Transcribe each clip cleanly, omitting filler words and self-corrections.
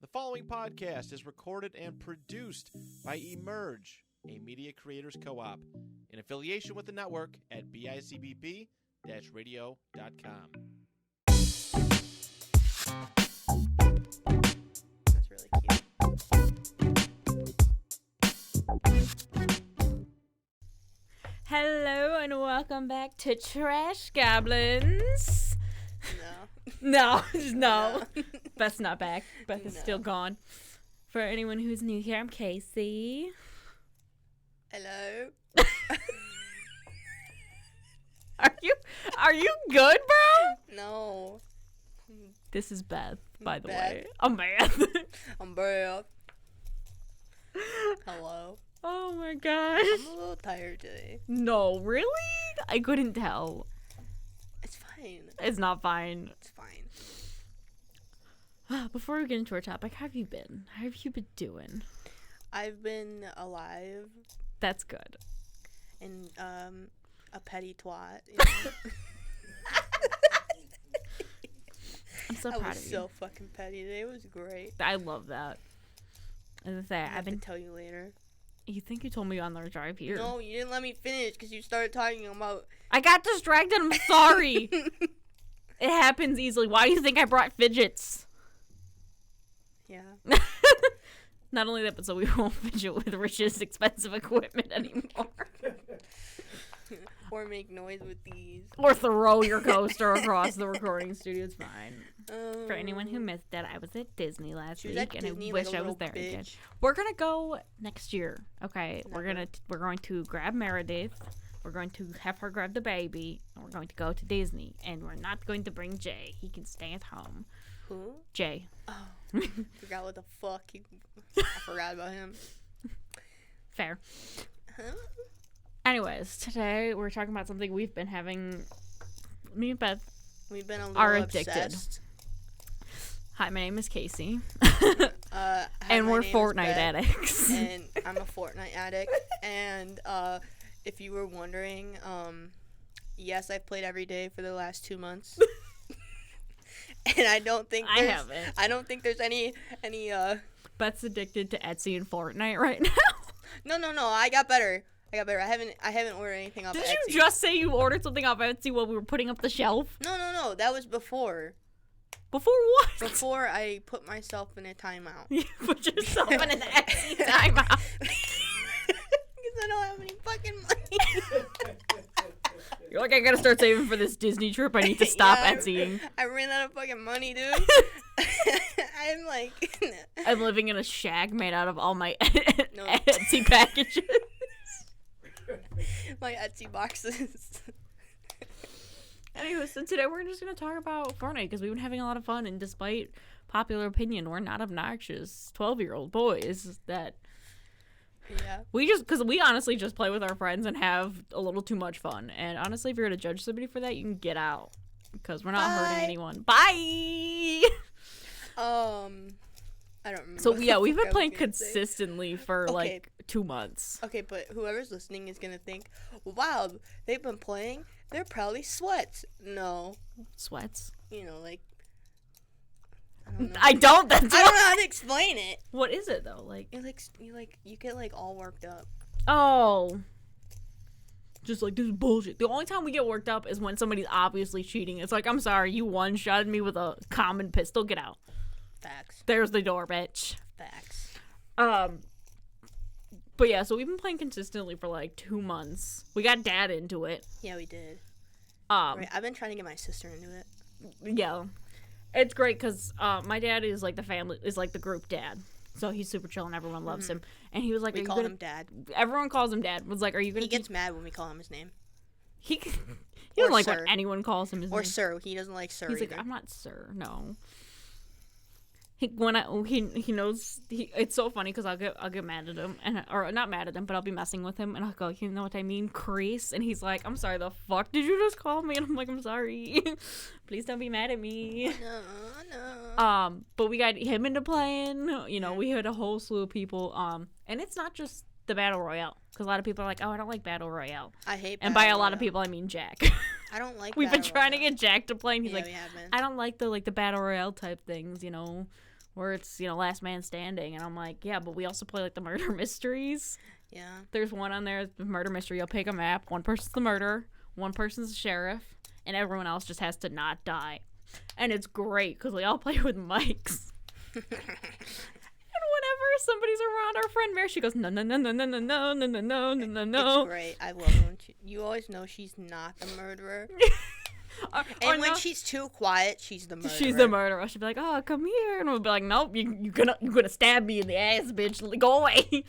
The following podcast is recorded and produced by Emerge, a media creators co-op, in affiliation with the network at bicbp-radio.com. That's really cute. Hello and welcome back to Trash Goblins. No. No. Beth's not back. Beth is No. still gone. For anyone who's new here, I'm Casey. Hello. Are you good, bro? No. This is Beth, by the Beth. way. Oh man. I'm Beth. Hello. Oh my gosh. I'm a little tired today. No, really? I couldn't tell. It's fine. It's not fine. It's fine. Before we get into our topic, how have you been? How have you been doing? I've been alive That's good. and a petty twat. You know? I'm so I proud was of you. so fucking petty today. It was great. I love that. As I say, I have to tell you later. You think you told me on the drive here? No, you didn't let me finish because you started talking about. I got distracted. I'm sorry. It happens easily. Why do you think I brought fidgets? Yeah. Not only that, but so we won't fidget with Rich's expensive equipment anymore. Or make noise with these. Or throw your coaster across the recording studio. It's fine. For anyone who missed that, I was at Disney last She was week, at and Disney I like wish a I was little there again. bitch. We're gonna go next year. Okay, Never. we're going to grab Meredith. We're going to have her grab the baby, and we're going to go to Disney. And we're not going to bring Jay. He can stay at home. Who? Jay. Oh, forgot what the fuck. I forgot about him. Fair. Huh? Anyways, today we're talking about something we've been having. Me and Beth We've been a little are addicted. obsessed. Hi, my name is Casey. Hi, And my we're name is Fortnite Beth, addicts. And I'm a Fortnite addict. And if you were wondering, yes, I've played every day for the last 2 months. And I don't think I there's, haven't. I don't think there's any Beth's addicted to Etsy and Fortnite right now. No, I got better. I haven't ordered anything off Did Etsy. you just say you ordered something off Etsy while we were putting up the shelf? No, that was before. Before what? Before I put myself in a timeout. You put yourself in an Etsy timeout. Because I don't have any fucking money. You're like, I gotta start saving for this Disney trip. I need to stop Yeah, Etsying. I ran out of fucking money, dude. I'm like, I'm living in a shack made out of all my No. Etsy packages. my Etsy boxes. Anyway, so today we're just going to talk about Fortnite because we've been having a lot of fun, and despite popular opinion, we're not obnoxious 12-year-old boys that Yeah. because we honestly just play with our friends and have a little too much fun. And honestly, if you're going to judge somebody for that, you can get out because we're not hurting Bye. anyone. Bye! I don't remember. So, what the yeah, we've fuck been I was playing gonna say. consistently for Okay. like 2 months. Okay, but whoever's listening is gonna think, wow, they've been playing. They're probably sweats. No, Sweats? you know, like. I don't know. I don't. That's I don't know how to explain it. What is it, though? Like, You get like all worked up. oh. Just like, this is bullshit. The only time we get worked up is when somebody's obviously cheating. It's like, I'm sorry, you one-shotted me with a common pistol. Get out. Facts. There's the door, bitch. Facts. But yeah, so we've been playing consistently for like 2 months. We got Dad into it. Yeah, we did. Right. I've been trying to get my sister into it. Yeah. It's great because my dad is like the group dad. So he's super chill and everyone loves him. And he was like, We call him Dad. Everyone calls him Dad. Was like, are you going to He gets mad when we call him his name. He doesn't like sir. when anyone calls him his Or name. sir. He doesn't like sir He's either. like, I'm not sir. No. He knows. It's so funny because I'll get mad at him or not mad at him, but I'll be messing with him and I'll go, you know what I mean, Chris? And he's like, I'm sorry, the fuck did you just call me? And I'm like, I'm sorry. Please don't be mad at me. No. But we got him into playing. You know, we had a whole slew of people. And it's not just the battle royale because a lot of people are like, oh, I don't like battle royale. I hate. And by a Battle lot of Royale. people, I mean Jack. I don't like. We've been Battle trying to Royale. get Jack to play, and he's Yeah, like, we have been. I don't like the battle royale type things, you know. where it's, last man standing. And I'm like, yeah, but we also play, like, the murder mysteries. Yeah. There's one on there, the murder mystery. You'll pick a map. One person's the murderer, one person's the sheriff, and everyone else just has to not die. And it's great, because we all play with mics. And whenever somebody's around our friend Mary, she goes, no, no, no, no, no, no, no, no, no, no, no, no. It's great. I love when you always know she's not the murderer. And when she's too quiet, she's the murderer. She's the murderer. She'll be like, oh, come here. And we'll be like, nope, you're gonna stab me in the ass, bitch. Go away.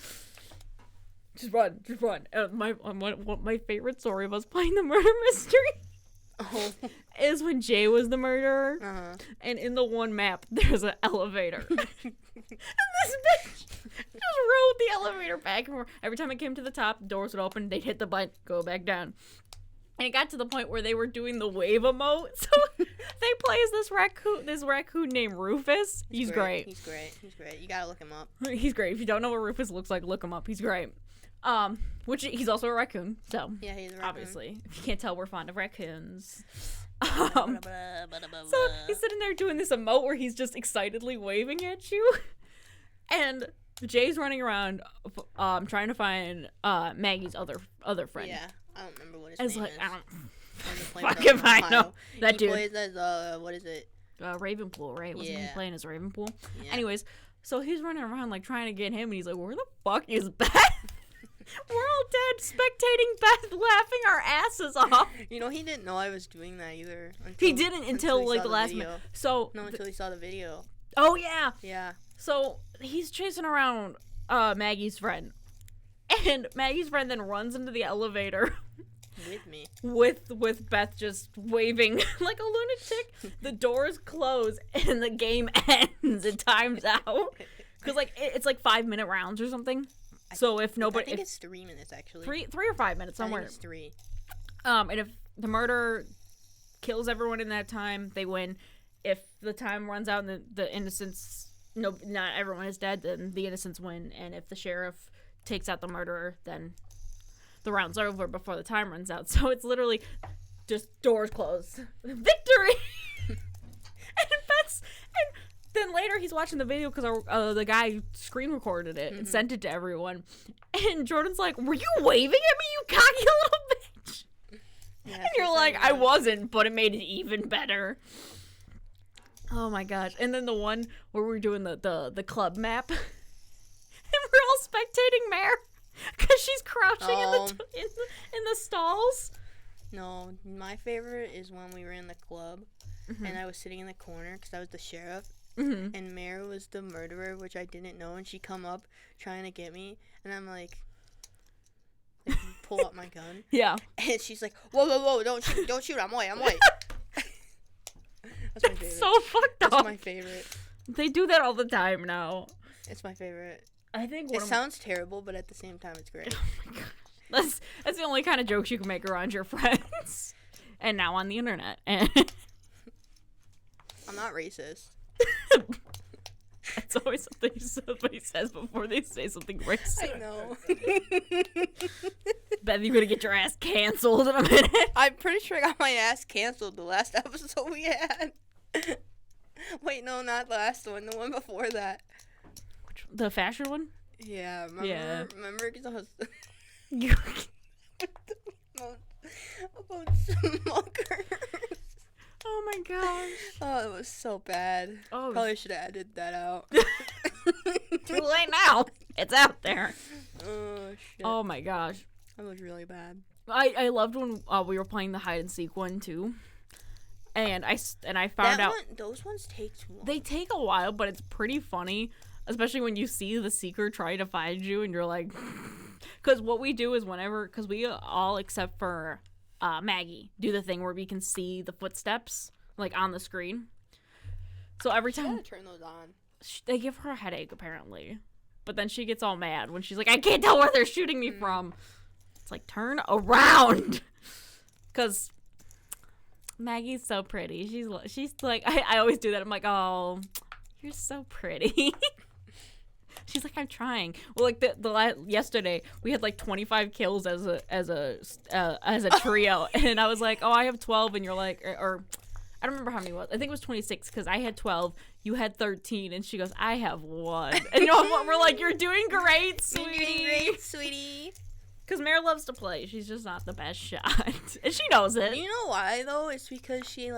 Just run. My favorite story of us playing the murder mystery is when Jay was the murderer. Uh-huh. And in the one map, there's an elevator. And this bitch just rode the elevator back and forth. Every time it came to the top, doors would open, they'd hit the button, go back down. And it got to the point where they were doing the wave emote. So they play as this raccoon named Rufus. He's great. He's great. You gotta look him up. He's great. If you don't know what Rufus looks like, look him up. He's great. Which he's also a raccoon. So yeah, he's a raccoon. Obviously, if you can't tell, we're fond of raccoons. So he's sitting there doing this emote where he's just excitedly waving at you, and Jay's running around, trying to find Maggie's other friend. Yeah. I don't remember what his name is. I don't fuck if I know. That dude. He plays as, what is it? Ravenpool, right? Wasn't he playing as Ravenpool? Yeah. Anyways, so he's running around, like, trying to get him, and he's like, where the fuck is Beth? We're all dead spectating Beth laughing our asses off. He didn't know I was doing that either. He didn't until like, the last minute. So until he saw the video. Oh, yeah. Yeah. So he's chasing around Maggie's friend. And Maggie's friend then runs into the elevator with me, with Beth just waving like a lunatic. The doors close and the game ends. It times out because like it's like 5-minute rounds or something. So if nobody, I think it's 3 minutes actually. 3 or 5 minutes somewhere. I think it's 3. And if the murderer kills everyone in that time, they win. If the time runs out and the innocents, not everyone is dead, then the innocents win. And if the sheriff takes out the murderer, then the round's over before the time runs out. So it's literally just doors closed. Victory! And then later he's watching the video because the guy screen recorded it and sent it to everyone. And Jordan's like, were you waving at me, you cocky little bitch? Yeah, and you're like, I wasn't, but it made it even better. Oh my gosh. And then the one where we're doing the club map. And we're all spectating Mare because she's crouching in the stalls. No, my favorite is when we were in the club and I was sitting in the corner because I was the sheriff and Mare was the murderer, which I didn't know, and she come up trying to get me, and I'm like pull up my gun. Yeah. And she's like, whoa, don't shoot, I'm white. That's my favorite. So fucked up. That's my favorite. They do that all the time now. It's my favorite. I think it sounds terrible, but at the same time, it's great. Oh my god, that's the only kind of jokes you can make around your friends, and now on the internet. And I'm not racist. That's always something somebody says before they say something racist. I know. Beth, you're gonna get your ass canceled in a minute. I'm pretty sure I got my ass canceled the last episode we had. Wait, no, not the last one. The one before that. The fashion one? Yeah, remember because I was about smokers. Oh my gosh. Oh, it was so bad. Oh, probably should have edited that out. Too late now. It's out there. Oh shit. Oh my gosh. That was really bad. I loved when we were playing the hide and seek one too. And I found out those ones take too long. They take a while, but it's pretty funny. Especially when you see the seeker try to find you and you're like... Because what we do is because we all, except for Maggie, do the thing where we can see the footsteps, like, on the screen. So every time... You gotta turn those on. They give her a headache, apparently. But then she gets all mad when she's like, I can't tell where they're shooting me from. It's like, turn around! Because Maggie's so pretty. She's like... I always do that. I'm like, oh, you're so pretty. She's like, I'm trying. Well, like yesterday, we had like 25 kills as a trio, and I was like, oh, I have 12, and you're like, or I don't remember how many it was. I think it was 26 because I had 12. You had 13. And she goes, I have 1. And we're like, you're doing great, sweetie. You're doing great, sweetie. Because Mare loves to play. She's just not the best shot. And she knows it. You know why, though? It's because she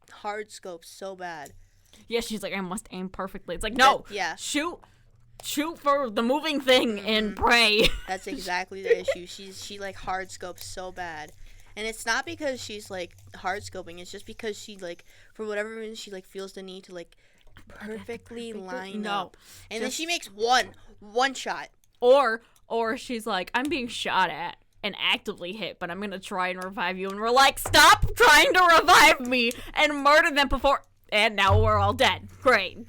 hard scopes so bad. Yeah, she's like, I must aim perfectly. It's like, no. Yeah. Shoot for the moving thing and pray. That's exactly the issue. She like hard scopes so bad. And it's not because she's like hard scoping, it's just because she like for whatever reason she like feels the need to like perfectly line up. And then she makes one shot. Or she's like, I'm being shot at and actively hit, but I'm gonna try and revive you. And we're like, stop trying to revive me and murder them before. And now we're all dead. Great.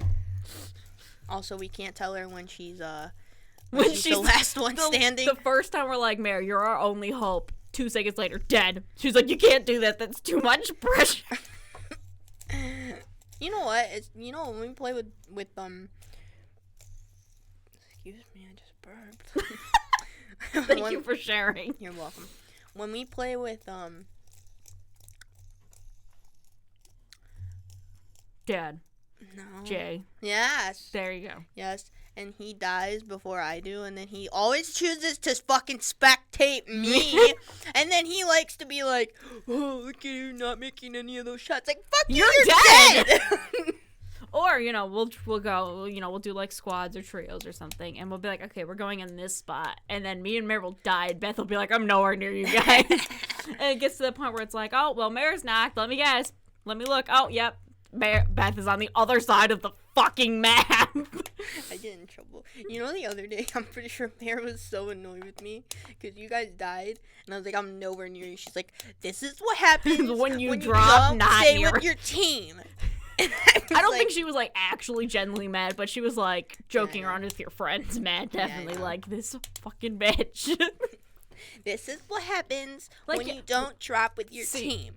Also, we can't tell her when she's she's the last one standing. The first time we're like, Mare, you're our only hope. 2 seconds later, dead. She's like, you can't do that. That's too much pressure. You know what? When we play with excuse me, I just burped. Thank you for sharing. You're welcome. When we play with Dad. No. Jay. Yes. There you go. Yes. And he dies before I do, and then he always chooses to fucking spectate me. And then he likes to be like, oh, look at you not making any of those shots. Like, fuck you, you're dead. Or, we'll go, we'll do like squads or trios or something, and we'll be like, okay, we're going in this spot. And then me and Mare will die, and Beth will be like, I'm nowhere near you guys. And it gets to the point where it's like, oh, well, Mare's knocked. Let me guess. Let me look. Oh, yep. Beth is on the other side of the fucking map. I get in trouble. The other day, I'm pretty sure Mare was so annoyed with me because you guys died, and I was like, I'm nowhere near you. She's like, this is what happens when you don't not stay near with your team. I don't think she was like actually genuinely mad, but she was like joking around with your friends mad, definitely like, this fucking bitch. This is what happens when you don't drop with your team.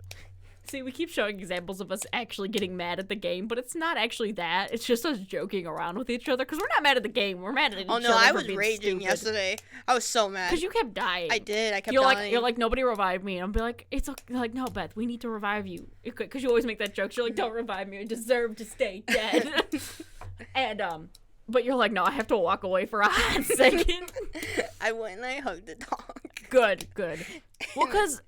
See, we keep showing examples of us actually getting mad at the game, but it's not actually that. It's just us joking around with each other, because we're not mad at the game. We're mad at each other. Oh, no, I was being raging yesterday. I was so mad. Because you kept dying. I did. I kept dying. You're like, nobody revived me. And I'll be like, it's okay. Like, no, Beth, we need to revive you. Because you always make that joke. You're like, don't revive me. I deserve to stay dead. And, but you're like, no, I have to walk away for a hot second. I went and I hugged the dog. Good. Well, because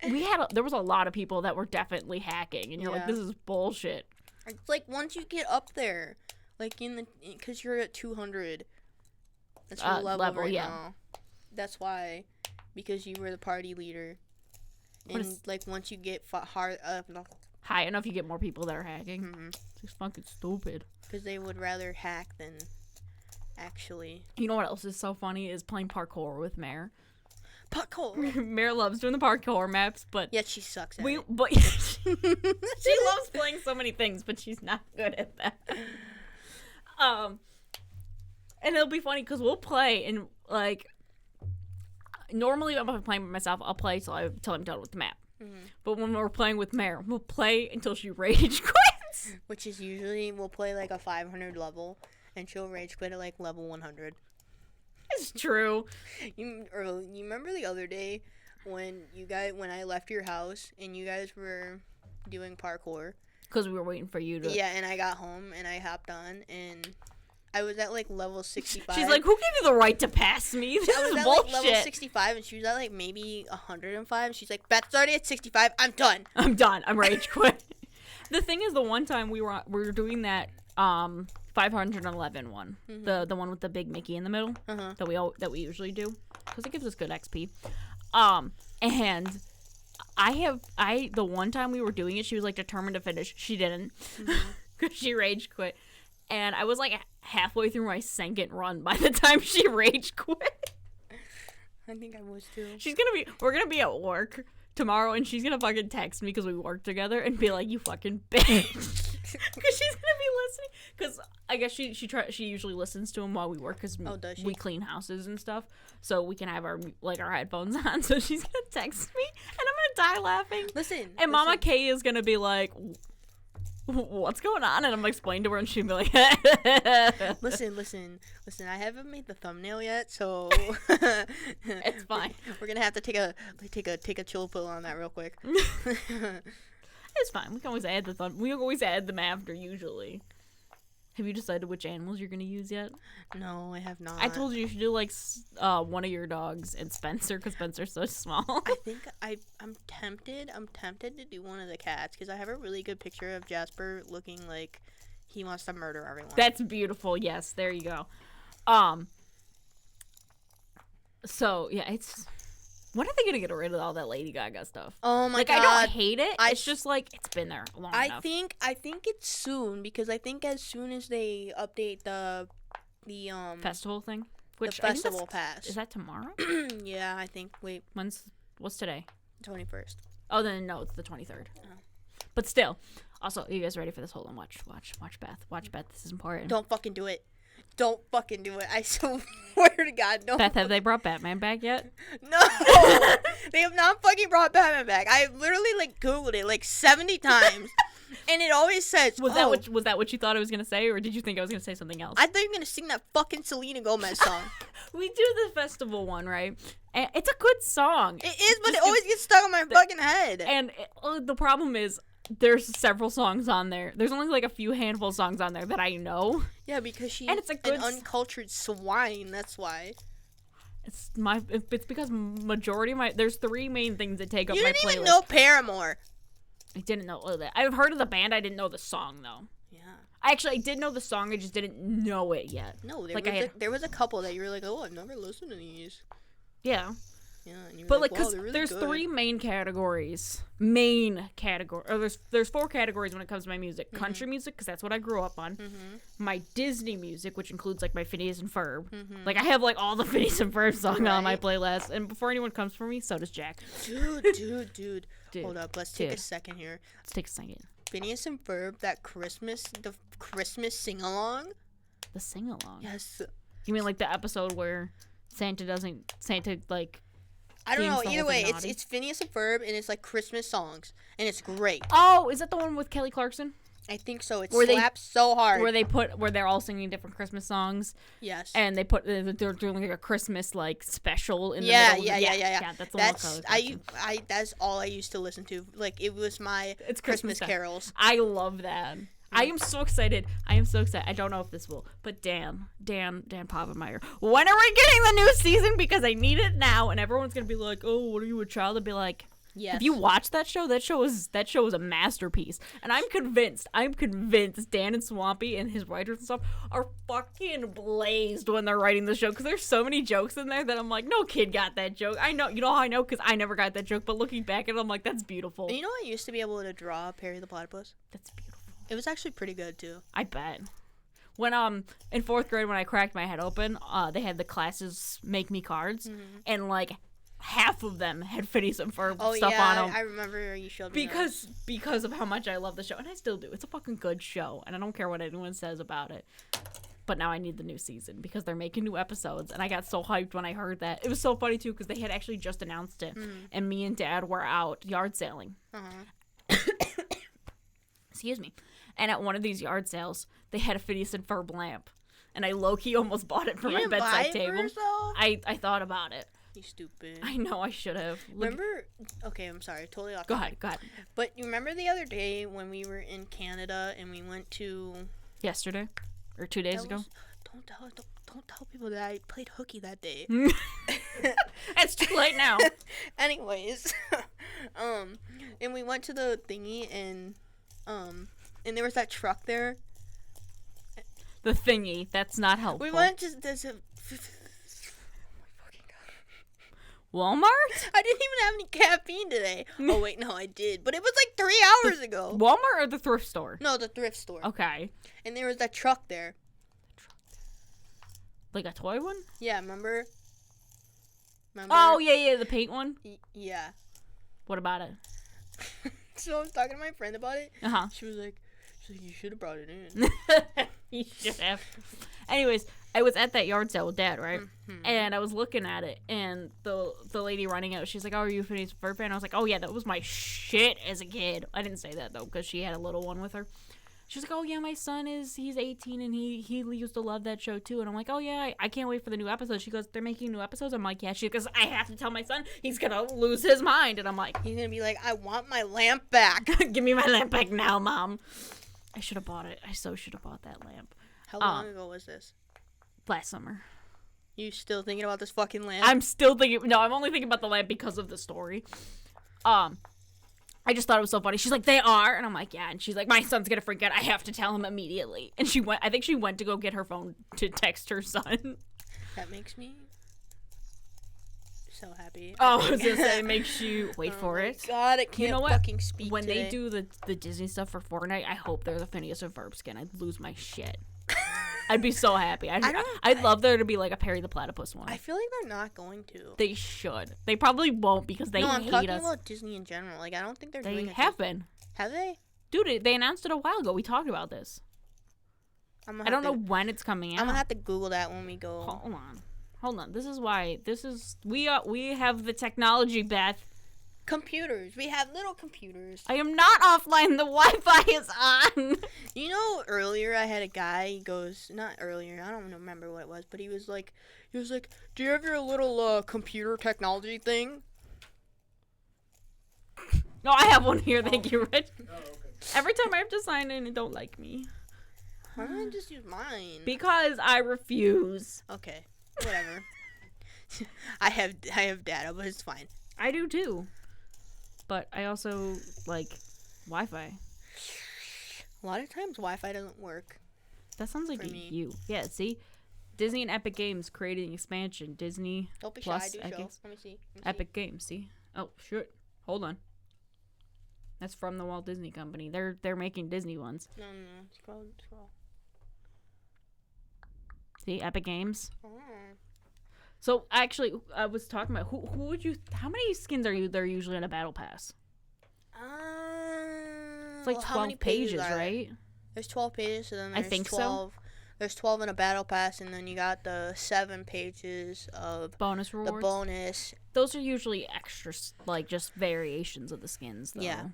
there was a lot of people that were definitely hacking, and you're like, this is bullshit. It's like, once you get up there, like because you're at 200, that's your level right now. That's why, because you were the party leader. And, like, once you get high enough, you get more people that are hacking. Mm-hmm. It's just fucking stupid. Because they would rather hack than actually. You know what else is so funny is playing parkour with Mare. Parkour. Mare loves doing the parkour maps, but yet she sucks at it. But she loves playing so many things, but she's not good at that. And it'll be funny because we'll play and like normally if I'm playing by myself, I'll play till I'm done with the map. Mm-hmm. But when we're playing with Mare, we'll play until she rage quits. Which is usually we'll play like a 500 level, and she'll rage quit at like level 100. It's true. You remember the other day when I left your house and you guys were doing parkour? Because we were waiting for you to. Yeah, and I got home and I hopped on and I was at like level 65. She's like, "Who gave you the right to pass me? This I was is at bullshit." Like level 65 and she was at like maybe 105. She's like, "Beth's already at 65. I'm done. I'm rage quit." The thing is, the one time we were doing that 511 one, mm-hmm. the one with the big Mickey in the middle, uh-huh. that we usually do because it gives us good XP. And the one time we were doing it, she was like determined to finish. She didn't because she rage quit, and I was like halfway through my second run by the time she rage quit. I think I was too. We're gonna be at work tomorrow, and she's gonna fucking text me because we work together and be like, "You fucking bitch." Because she's gonna be listening. Because I guess she usually listens to them while we work. Because we clean houses and stuff, so we can have our headphones on. So she's gonna text me, and I'm gonna die laughing. Listen, Mama Kay is gonna be like, "What's going on?" And I'm gonna explain to her, and she'll be like, "Listen. I haven't made the thumbnail yet, so it's fine. We're gonna have to take a chill pill on that real quick." It's fine. We can always add we always add them after usually. Have you decided which animals you're gonna use yet? No, I have not. I told you should do like one of your dogs and Spencer because Spencer's so small. I think I'm tempted. I'm tempted to do one of the cats because I have a really good picture of Jasper looking like he wants to murder everyone. That's beautiful. Yes, there you go. So yeah, it's. When are they gonna get rid of all that Lady Gaga stuff? Oh my god! I don't hate it. It's just like it's been there long enough. I think it's soon because I think as soon as they update the festival thing, the festival pass. Is that tomorrow? Yeah, I think. Wait, what's today? 21st. Oh, then no, it's the 23rd. Oh. But still, also, are you guys ready for this? Hold on, watch Beth. Watch Beth. This is important. Don't fucking do it. Don't fucking do it. I swear to God, no. Beth, have they brought Batman back yet? No! They have not fucking brought Batman back. I literally, Googled it, 70 times. And it always says, was that what you thought I was going to say, or did you think I was going to say something else? I thought you were going to sing that fucking Selena Gomez song. We do the festival one, right? And it's a good song. It is, but it always gets stuck on my fucking head. And the problem is, there's several songs on there. There's only a few handful of songs on there that I know. Yeah, because she's an uncultured swine. That's why. It's because majority of there's 3 main things that take up my playlist. You didn't even know Paramore. I didn't know that. I've heard of the band. I didn't know the song though. Yeah. I did know the song. I just didn't know it yet. No, there was a couple that you were like, oh, I've never listened to these. Yeah. Yeah, and you were but wow, because really there's good. 3 main categories. Or there's 4 categories when it comes to my music. Mm-hmm. Country music, because that's what I grew up on. Mm-hmm. My Disney music, which includes my Phineas and Ferb. Mm-hmm. I have all the Phineas and Ferb songs on my playlist. And before anyone comes for me, so does Jack. Dude. Hold up, let's take a second here. Let's take a second. Phineas and Ferb, the Christmas sing along. The sing along. Yes. You mean the episode where Santa I don't know. Either way, it's Phineas and Ferb, and it's Christmas songs, and it's great. Oh, is that the one with Kelly Clarkson? I think so. It slaps so hard. Where they're all singing different Christmas songs. Yes. And they're doing a Christmas special in the middle. Yeah. That's the one. That's all I used to listen to. It was my Christmas carols. I love that. I am so excited. I don't know if this will, but Dan Povenmire. When are we getting the new season? Because I need it now, and everyone's gonna be like, "Oh, what are you, a child?" I'll be like, "Yes." If you watch that show is a masterpiece, and I'm convinced Dan and Swampy and his writers and stuff are fucking blazed when they're writing the show because there's so many jokes in there that I'm like, no kid got that joke. I know, you know how I know because I never got that joke, but looking back at it, I'm like, that's beautiful. And you know, I used to be able to draw Perry the Platypus. That's beautiful. It was actually pretty good too. I bet. When in 4th grade when I cracked my head open, they had the classes make me cards, and half of them had Phineas and Ferb stuff on them. I remember you showed me because of how much I love the show, and I still do. It's a fucking good show, and I don't care what anyone says about it. But now I need the new season because they're making new episodes, and I got so hyped when I heard that. It was so funny too because they had actually just announced it, and me and Dad were out yard sailing. Excuse me. And at one of these yard sales, they had a Phineas and Ferb lamp. And I low-key almost bought it for my bedside table. I thought about it. You stupid. I know I should have. Remember? Okay, I'm sorry. Totally off. Go ahead. But you remember the other day when we were in Canada and we went to... Yesterday? Or 2 days ago? Don't tell people that I played hooky that day. It's too late now. Anyways. And we went to the thingy and there was that truck there. The thingy. That's not helpful. We went to this. Oh my fucking god. Walmart? I didn't even have any caffeine today. Oh wait, no, I did, but it was 3 hours ago. Walmart or the thrift store? No, the thrift store. Okay. And there was that truck there. Like a toy one? Yeah, remember? Oh yeah, the paint one. Yeah. What about it? So I was talking to my friend about it. She was like, you should have brought it in. You should have. Anyways, I was at that yard sale with Dad, right? Mm-hmm. And I was looking at it, and the lady running out, she's like, "Oh, are you a Phineas and Ferb fan?" I was like, "Oh yeah, that was my shit as a kid." I didn't say that though, because she had a little one with her. She's like, oh yeah, my son he's 18 and he used to love that show too. And I'm like, oh yeah, I can't wait for the new episode. She goes, they're making new episodes? I'm like, yeah. She goes, I have to tell my son, he's gonna lose his mind. And I'm like, he's gonna be like, I want my lamp back. Give me my lamp back now, Mom. I should have bought it. I so should have bought that lamp. How long ago was this? Last summer. You still thinking about this fucking lamp? I'm still thinking. No, I'm only thinking about the lamp because of the story. I just thought it was so funny. She's like, they are, and I'm like, yeah. And she's like, my son's gonna forget. I have to tell him immediately. And she went. I think she went to go get her phone to text her son. That makes me so happy. Oh, I was gonna say, it makes you wait for it. God, it can't fucking speak. When today. they do the Disney stuff for Fortnite, I hope they're the Phineas and Ferb skin. I'd lose my shit. I'd be so happy. I'd love there to be like a Perry the Platypus one. I feel like they're not going to. They should. They probably won't because they hate us. No, I'm talking about Disney in general. Like, I don't think they're doing it. They have been. Have they? Dude, they announced it a while ago. We talked about this. I don't know when it's coming out. I'm gonna have to Google that when we go. Hold on. This is why. We have the technology, Beth. Computers. We have little computers. I am not offline. The Wi-Fi is on. You know, earlier I had a guy. He goes, not earlier. I don't remember what it was, but he was like, do you have your little computer technology thing? No, I have one here. Thank you, Rich. Oh, okay. Every time I have to sign in, it don't like me. Why don't I just use mine? Because I refuse. Okay, whatever. I have data, but it's fine. I do too. But I also like Wi-Fi. A lot of times Wi-Fi doesn't work. That sounds like you. Yeah, see? Disney and Epic Games creating expansion. Disney Don't be plus shy, do show. Let me see. Epic Games, see? Oh, shit. Hold on. That's from the Walt Disney Company. They're making Disney ones. No. Scroll. See, Epic Games. Oh. So actually, I was talking about who would you? How many skins are there usually in a battle pass? It's like 12 pages, right? There's 12 pages, so then there's I think 12. So. There's 12 in a battle pass, and then you got the 7 pages of bonus rewards. The bonus. Those are usually extra, like just variations of the skins, though. Yeah.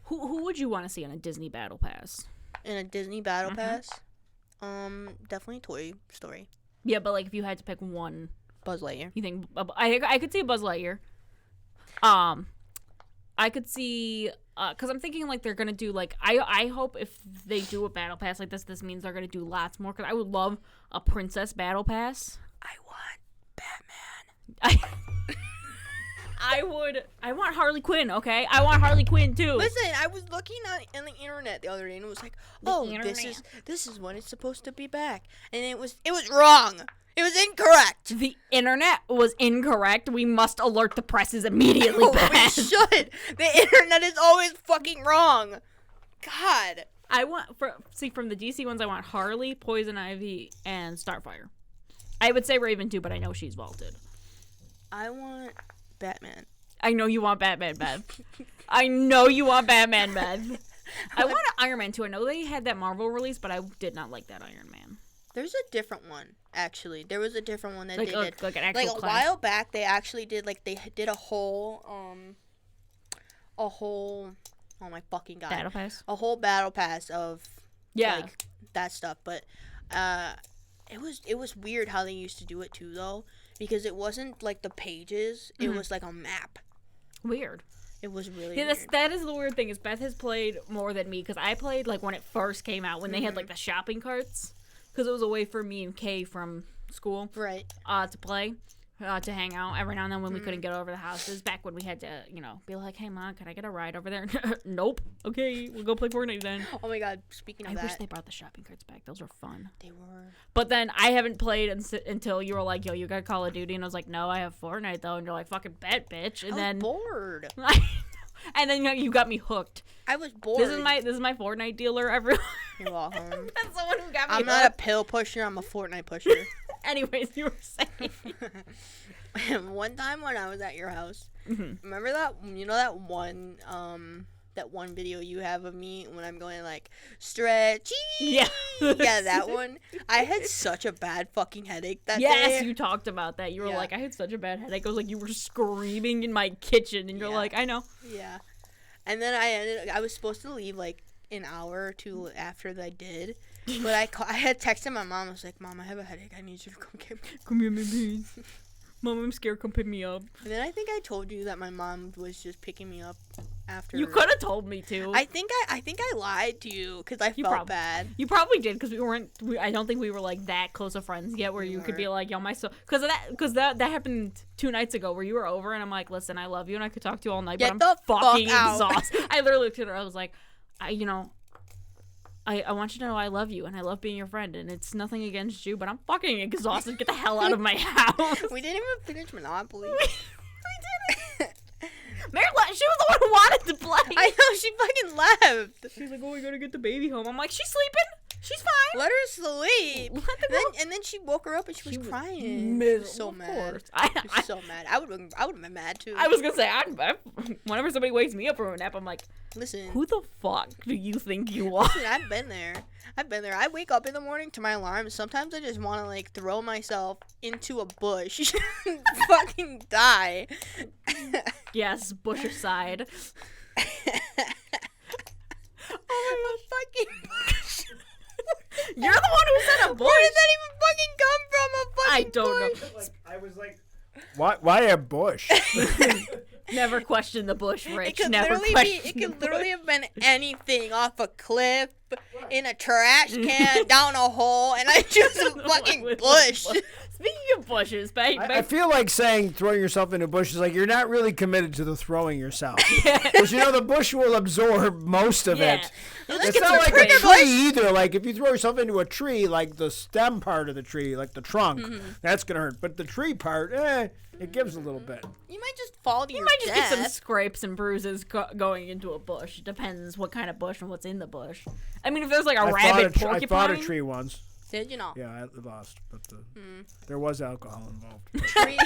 Who would you want to see in a Disney battle pass? In a Disney battle pass, definitely Toy Story. Yeah, but like if you had to pick one. Buzz Lightyear. You think I could see a Buzz Lightyear. I could see because I'm thinking like they're gonna do like I hope if they do a battle pass like this means they're gonna do lots more because I would love a princess battle pass. I want Batman. I want Harley Quinn. Okay, I want Harley Quinn too. Listen, I was looking on the internet the other day and it was like, this is when it's supposed to be back, and it was wrong. It was incorrect. The internet was incorrect. We must alert the presses immediately. We should. The internet is always fucking wrong. God. I want from the DC ones. I want Harley, Poison Ivy, and Starfire. I would say Raven too, but I know she's vaulted. I want Batman. I know you want Batman, Beth. I know you want Batman, Beth. I want an Iron Man too. I know they had that Marvel release, but I did not like that Iron Man. There's a different one, actually. There was a different one that they did. Like an actual class. While back, they actually did, they did a whole, oh my fucking God. Battle pass? A whole battle pass of, that stuff. But, it was weird how they used to do it, too, though. Because it wasn't, like, the pages. It was, like, a map. Weird. It was really weird. That is the weird thing, is Beth has played more than me. Because I played, like, when it first came out. When they had, like, the shopping carts. Because it was a way for me and Kay from school to play, to hang out every now and then when we couldn't get over the houses. Back when we had to, be like, hey, Mom, can I get a ride over there? Nope. Okay, we'll go play Fortnite then. Oh, my God. Speaking of that. I wish they brought the shopping carts back. Those were fun. They were. But then I haven't played until you were like, yo, you got Call of Duty? And I was like, no, I have Fortnite, though. And you're like, fucking bet, bitch. And I was bored. And then you got me hooked. I was bored. This is my Fortnite dealer, everyone. You're welcome. That's the one who got me I'm not a pill pusher. I'm a Fortnite pusher. Anyways, you were saying. One time when I was at your house, remember that? You know that one video you have of me when I'm going like stretchy? Yeah. Yeah, that one. I had such a bad fucking headache that day. Yes, you talked about that. You were like, I had such a bad headache. I was like, you were screaming in my kitchen, and you're like, I know. Yeah. And then I was supposed to leave like an hour or two after that I did. But I had texted my mom. I was like, Mom, I have a headache. I need you to come get me. Come here, me, please. Mom, I'm scared. Come pick me up. And then I think I told you that my mom was just picking me up after. You could have told me to. I think I lied to you because I felt bad. You probably did because we weren't. I don't think we were like that close of friends yet, where you could be like, "Yo, my so," because that happened 2 nights ago where you were over and I'm like, "Listen, I love you and I could talk to you all night, Get but I'm the fucking fuck out." exhausted." I literally looked at her. I was like, I want you to know I love you and I love being your friend and it's nothing against you, but I'm fucking exhausted. Get the hell out of my house. We didn't even finish Monopoly. We didn't. Mary, she was the one who wanted to play. I know, she fucking left. She's like, "Oh, we gotta get the baby home." I'm like, "She's sleeping. She's fine. Let her sleep." Let the girl. And then she woke her up and she was crying. Miserable, She was so of mad. course. She was so mad. I would have been mad too. I was gonna say, whenever somebody wakes me up from a nap, I'm like, Listen. "Who the fuck do you think you are?" Listen, I've been there. I wake up in the morning to my alarm. Sometimes I just want to like throw myself into a bush and fucking die. Yes, bush aside. Oh my fucking bush. You're the one who said a bush. Where did that even fucking come from? A fucking I don't bush? know. I was like, why a bush? Never question the bush, Rich. It Never question. could literally have been anything, off a cliff, in a trash can, down a hole, and I chose a fucking bush. Speaking of bushes, I feel like saying throwing yourself into a bush is like you're not really committed to the throwing yourself. Because the bush will absorb most of it. It's not like a tree either. Like if you throw yourself into a tree, like the stem part of the tree, like the trunk, that's gonna hurt. But the tree part, it gives a little bit. You might just fall to You your might just death. get some scrapes and bruises going into a bush. It depends what kind of bush and what's in the bush. I mean, if there's like a rabid porcupine. I fought a tree once. Did you know? Yeah, I lost, but there was alcohol involved. Tree.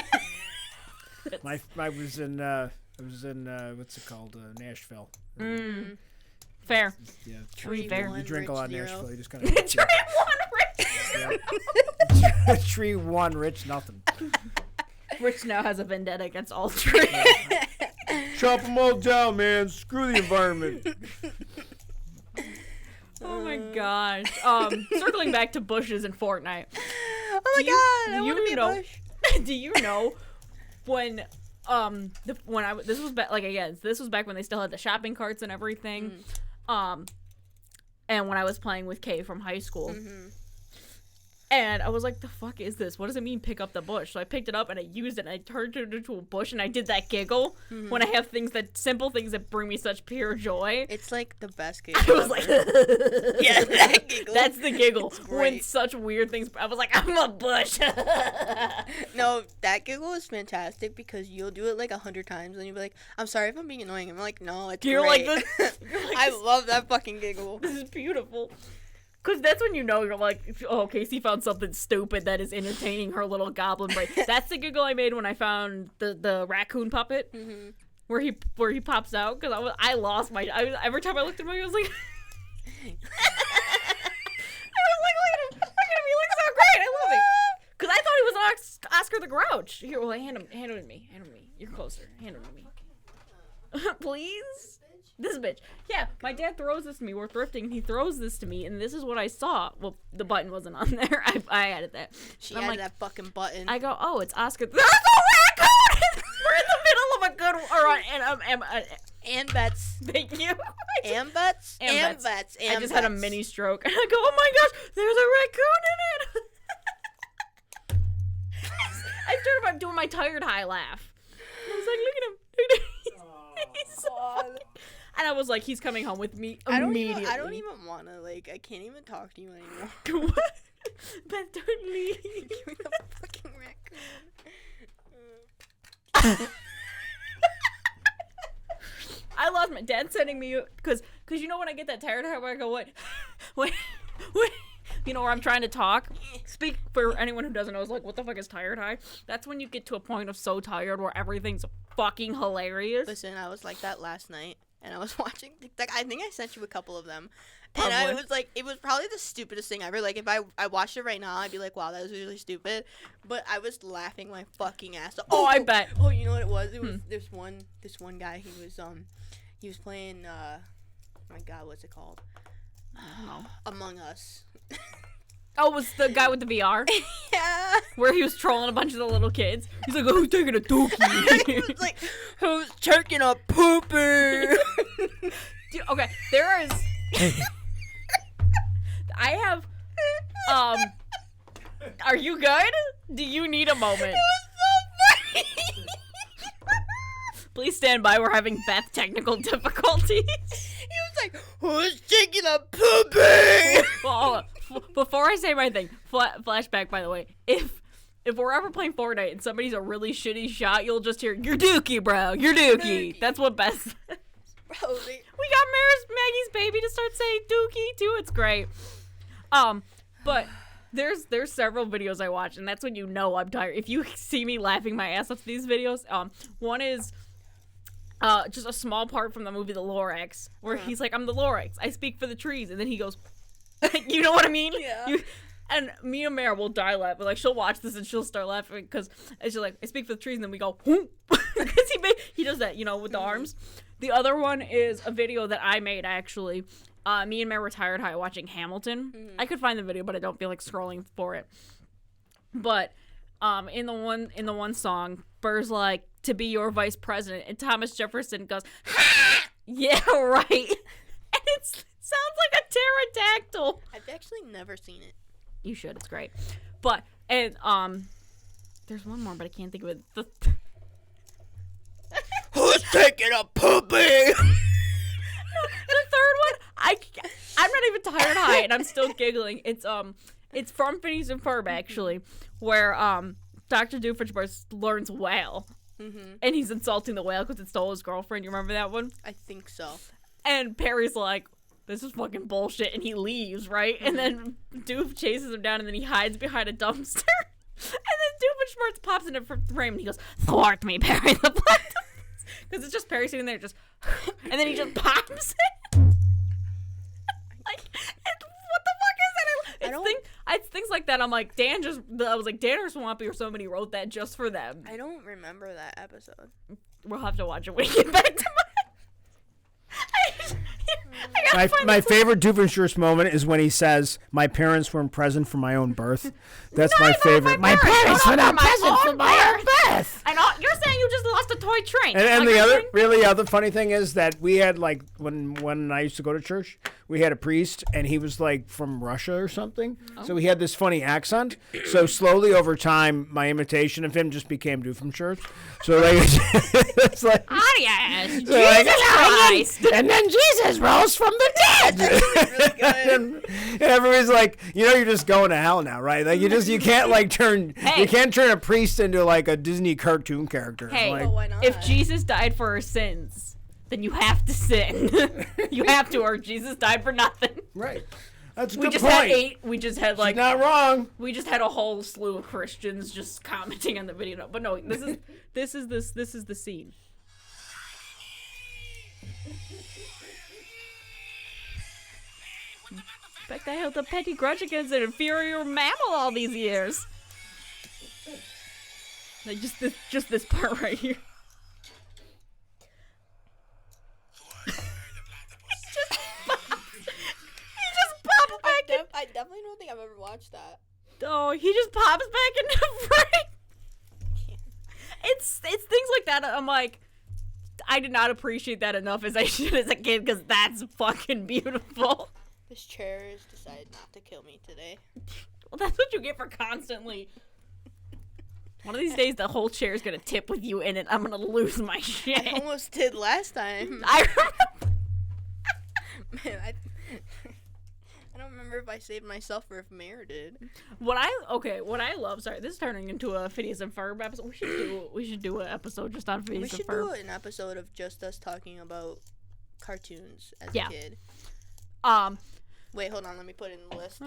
I was in what's it called, Nashville. Fair. Yeah, Tree fair. one, you drink a Rich lot in zero. Nashville. You just kind of Tree one, Rich. tree one, Rich nothing. Rich now has a vendetta against all trees. Chop them all down, man. Screw the environment. Oh my gosh. Circling back to bushes in Fortnite. Oh my god, I want to be a bush. Do you know when this was back, like, again, this was back when they still had the shopping carts and everything. And when I was playing with Kay from high school. And I was like, the fuck is this? What does it mean pick up the bush? So I picked it up and I used it and I turned it into a bush and I did that giggle when I have simple things that bring me such pure joy. It's like the best I giggle. was like, Yeah, that giggle. that's the giggle. It's When great. such weird things, I was like, I'm a bush. No, that giggle is fantastic because you'll do it like 100 times and you'll be like, I'm sorry if I'm being annoying. I'm like, no, it's You're like great. this. You're like I this. love that fucking giggle. This is beautiful. Because that's when you know you're like, oh, Casey found something stupid that is entertaining her little goblin brain. That's the giggle I made when I found the raccoon puppet, where he pops out. Because I lost my. Every time I looked at him, I was like, look at him, he looks so great. I love it. Because I thought he was Oscar the Grouch. Here, well, hand him to me. You're closer. Hand him to me. Please. This bitch. Yeah, my dad throws this to me. We're thrifting, and he throws this to me, and this is what I saw. Well, the button wasn't on there. I added that. She I'm added like, that fucking button. I go, oh, it's Oscar. There's a raccoon! We're in the middle of a good... and Bets. Thank you. And Bets. And And Bets. Bets. I just had a mini stroke, and I go, oh my gosh, there's a raccoon in it! I started by doing my tired high laugh. I was like, look at him. Look at him. He's so funny. And I was like, he's coming home with me immediately. I don't even want to, like, I can't even talk to you anymore. What? But don't leave. Give me the fucking raccoon. I lost my dad sending me, because you know when I get that tired, how I go, what? Wait. You know, where I'm trying to talk. Speak for anyone who doesn't know, is like, what the fuck is tired high? That's when you get to a point of so tired where everything's fucking hilarious. Listen, I was like that last night, and I was watching TikTok. I think I sent you a couple of them. Probably. And I was like, it was probably the stupidest thing ever. Like, if I watched it right now, I'd be like, wow, that was really stupid. But I was laughing my fucking ass off. Oh, I bet. Oh, you know what it was? It was this one guy. He was playing my God, what's it called? I don't know. Among Us. Oh, it was the guy with the VR? Yeah. Where he was trolling a bunch of the little kids. He's like, oh, who's taking a dookie? He was like, who's taking a poopy? Dude, okay, there is... I have... Are you good? Do you need a moment? It was so funny. Please stand by. We're having Beth technical difficulties. He was like, who's taking a poopy? Well, before I say my thing, flashback, by the way, if we're ever playing Fortnite and somebody's a really shitty shot, you'll just hear, "You're dookie, bro. You're dookie." That's what Beth says. Bro, We got Maggie's baby to start saying dookie, too. It's great. But there's several videos I watch, and that's when you know I'm tired. If you see me laughing my ass off these videos, one is just a small part from the movie The Lorax, where he's like, "I'm the Lorax. I speak for the trees," and then he goes, you know what I mean? Yeah. And me and Mara will die laughing. Like, she'll watch this and she'll start laughing because she's like, "I speak for the trees," and then we go, "Whoop," because he does that, with the arms. The other one is a video that I made actually. Me and Mara were tired high watching Hamilton. I could find the video, but I don't feel like scrolling for it. But in the one song, Burr's like, "To be your vice president," and Thomas Jefferson goes, "Ha! Yeah, right." And it sounds like a pterodactyl. I've actually never seen it. You should. It's great. But and there's one more, but I can't think of it. Who's taking a poopy? The third one, I'm not even tired high, and I'm still giggling. It's from Phineas and Ferb actually, where Dr. Doofenshmirtz learns whale, and he's insulting the whale because it stole his girlfriend. You remember that one? I think so. And Perry's like, "This is fucking bullshit," and he leaves, right? And then Doof chases him down, and then he hides behind a dumpster. And then Doofenshmirtz pops into frame, and he goes, "Thwart me, Perry the Platypus." Because it's just Perry sitting there, just, and then he just pops it. Like, what the fuck is that? It's things like that. I'm like, I was like, Dan or Swampy or somebody wrote that just for them. I don't remember that episode. We'll have to watch it when we get back to my favorite Doofenshmirtz moment is when he says, "My parents weren't present for my own birth." That's my favorite. My parents were not present for my own birth. And you're saying you just lost a toy train. And the other funny thing is that we had, like, when I used to go to church, we had a priest, and he was like from Russia or something. So he had this funny accent. So slowly over time, my imitation of him just became Doofenshmirtz. So like, it's like, "Ah, yes, so Jesus Christ." And then Jesus rose from the dead. Really good. And everybody's like, you're just going to hell now, right? Like, you can't like you can't turn a priest into like a Disney cartoon character. Hey, like, Well, why not? if Jesus died for our sins, then you have to sin. You have to, or Jesus died for nothing. right. That's a We good just point. had 8. We just had like Not wrong. we just had a whole slew of Christians just commenting on the video. But no, this is the scene. In fact, I held a petty grudge against an inferior mammal all these years. Like just this part right here. I definitely don't think I've ever watched that. Oh, he just pops back into frame. It's things like that. I'm like, I did not appreciate that enough as I should as a kid, because that's fucking beautiful. This chair has decided not to kill me today. Well, that's what you get for constantly. One of these days, the whole chair is gonna tip with you in it. I'm gonna lose my shit. I almost did last time. I remember. Man, I don't remember if I saved myself or if Mare did. What I love. Sorry, this is turning into a Phineas and Ferb episode. We should do an episode just on Phineas and Ferb. We should do an episode of just us talking about cartoons as a kid. Wait, hold on. Let me put it in the list.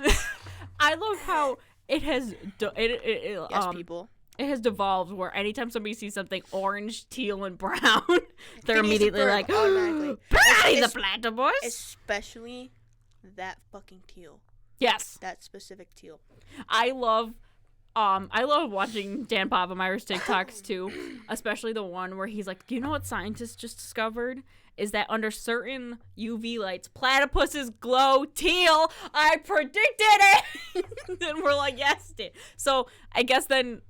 I love how it has. Yes, people. It has devolved where anytime somebody sees something orange, teal, and brown, they're Phineas and immediately Ferb, like, automatically. Patty the Platypus! Especially that fucking teal. Yes. That specific teal. I love I love watching Dan Povenmire's TikToks too, especially the one where he's like, you know what scientists just discovered? Is that under certain UV lights, platypuses glow teal. I predicted it! And we're like, yes, dude. So I guess then,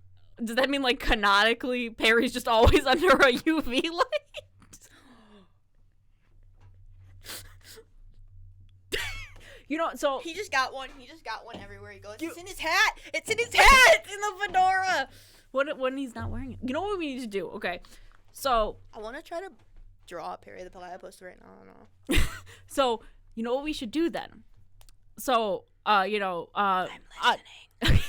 does that mean like canonically Perry's just always under a UV light? You know, so he just got one. He just got one everywhere he goes. It's in his hat. It's in his hat. It's in the fedora. When he's not wearing it. You know what we need to do? Okay, so I want to try to draw Perry the platypus right now. I don't know. So you know what we should do then? So I'm listening.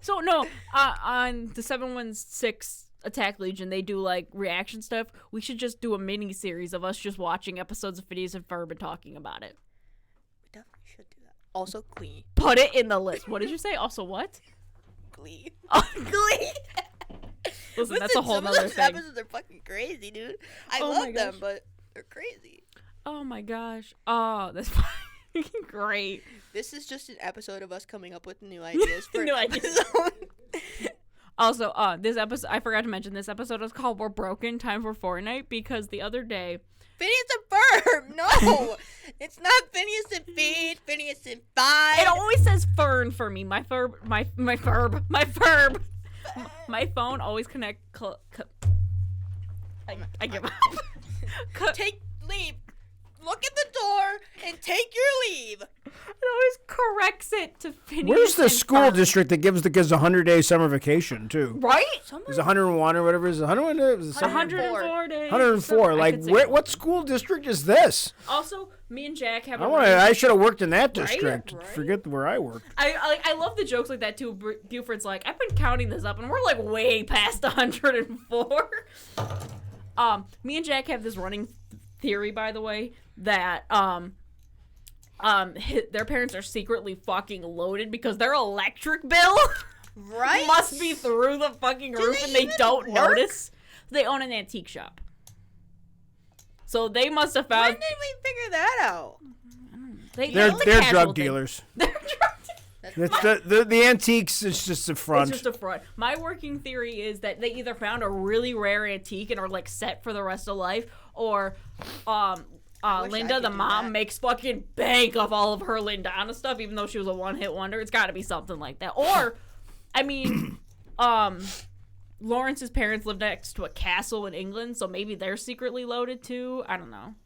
So no, on the 716 Attack Legion, they do like reaction stuff. We should just do a mini series of us just watching episodes of Phineas and Ferb and talking about it. We definitely should do that. Also, Glee. Put it in the list. What did you say? Also, what? Glee. Oh, Glee. Listen, that's a whole some other of those thing. episodes are fucking crazy, dude. I love them, but they're crazy. Oh my gosh. Oh, that's fucking great. This is just an episode of us coming up with new ideas for New an ideas. episode. Also, this episode, I forgot to mention, this episode is called We're Broken, Time for Fortnite, because the other day... Phineas and Ferb! No! It's not Phineas and Feed, Phineas and Five. It always says Fern for me. My Ferb. My phone always I give up. Leave. Look at the door and take your leave. It always corrects it to Phineas. Where's the and school Ferb. district that gives the kids a 100-day summer vacation too? Right? Is it 101 or whatever? Is it 101? Is it 104 days. 104. Like, I could say what school district is this? Also, me and Jack have. I should have worked in that Right? district. Right? Forget where I worked. I love the jokes like that too. Buford's like, I've been counting this up, and we're like way past 104. Me and Jack have this running theory, by the way, that their parents are secretly fucking loaded because their electric bill Right? must be through the fucking roof, and they even don't work? notice. They own an antique shop, so they must have When found. did we figure that out? They're it's a casual drug thing. dealers. They're drug dealers. It's the antiques is just a front. It's just a front. My working theory is that they either found a really rare antique and are like set for the rest of life, or wish I Linda, could the do mom, that. makes fucking bank off all of her Lindana stuff, even though she was a one-hit wonder. It's got to be something like that. Or, I mean, Lawrence's parents live next to a castle in England, so maybe they're secretly loaded too. I don't know.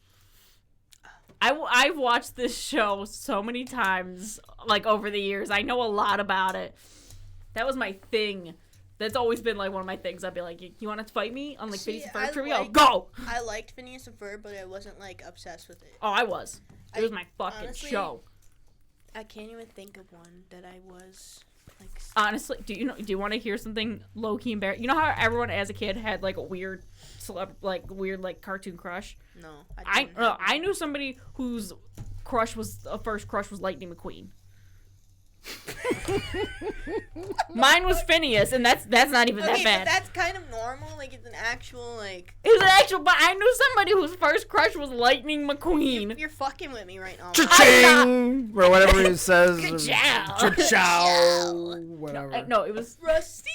I've watched this show so many times, like, over the years. I know a lot about it. That was my thing. That's always been, like, one of my things. I'd be like, you want to fight me on, like, Phineas and Ferb trivia? Go! I liked Phineas and Ferb, but I wasn't, like, obsessed with it. Oh, I was. It was my fucking honestly, show. I can't even think of one that I was, like... Honestly, do you want to hear something low-key embarrassing? You know how everyone as a kid had, like, a weird cartoon crush? No. I knew somebody whose first crush was Lightning McQueen. Mine was Phineas, and that's not even that bad. But that's kind of normal. Like, it's an actual, like... It was an actual, but I knew somebody whose first crush was Lightning McQueen. You're fucking with me right now. Cha-ching! Or whatever it says. Ka-chow. Cha-chow. Whatever. No, it was Rusty's!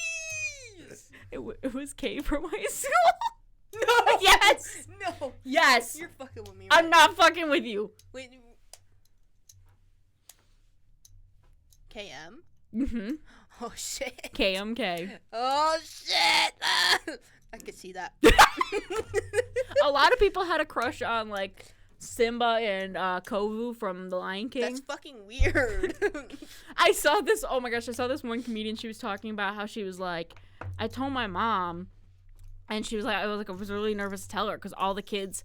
it was Kay from high school. No! Yes! No! Yes! You're fucking with me right I'm not fucking with you. Wait. KM? Mm-hmm. Oh, shit. KMK. Oh, shit! I could see that. A lot of people had a crush on, like, Simba and Kovu from The Lion King. That's fucking weird. I saw this one comedian. She was talking about how she was like, I told my mom, and she was like, I was really nervous to tell her because all the kids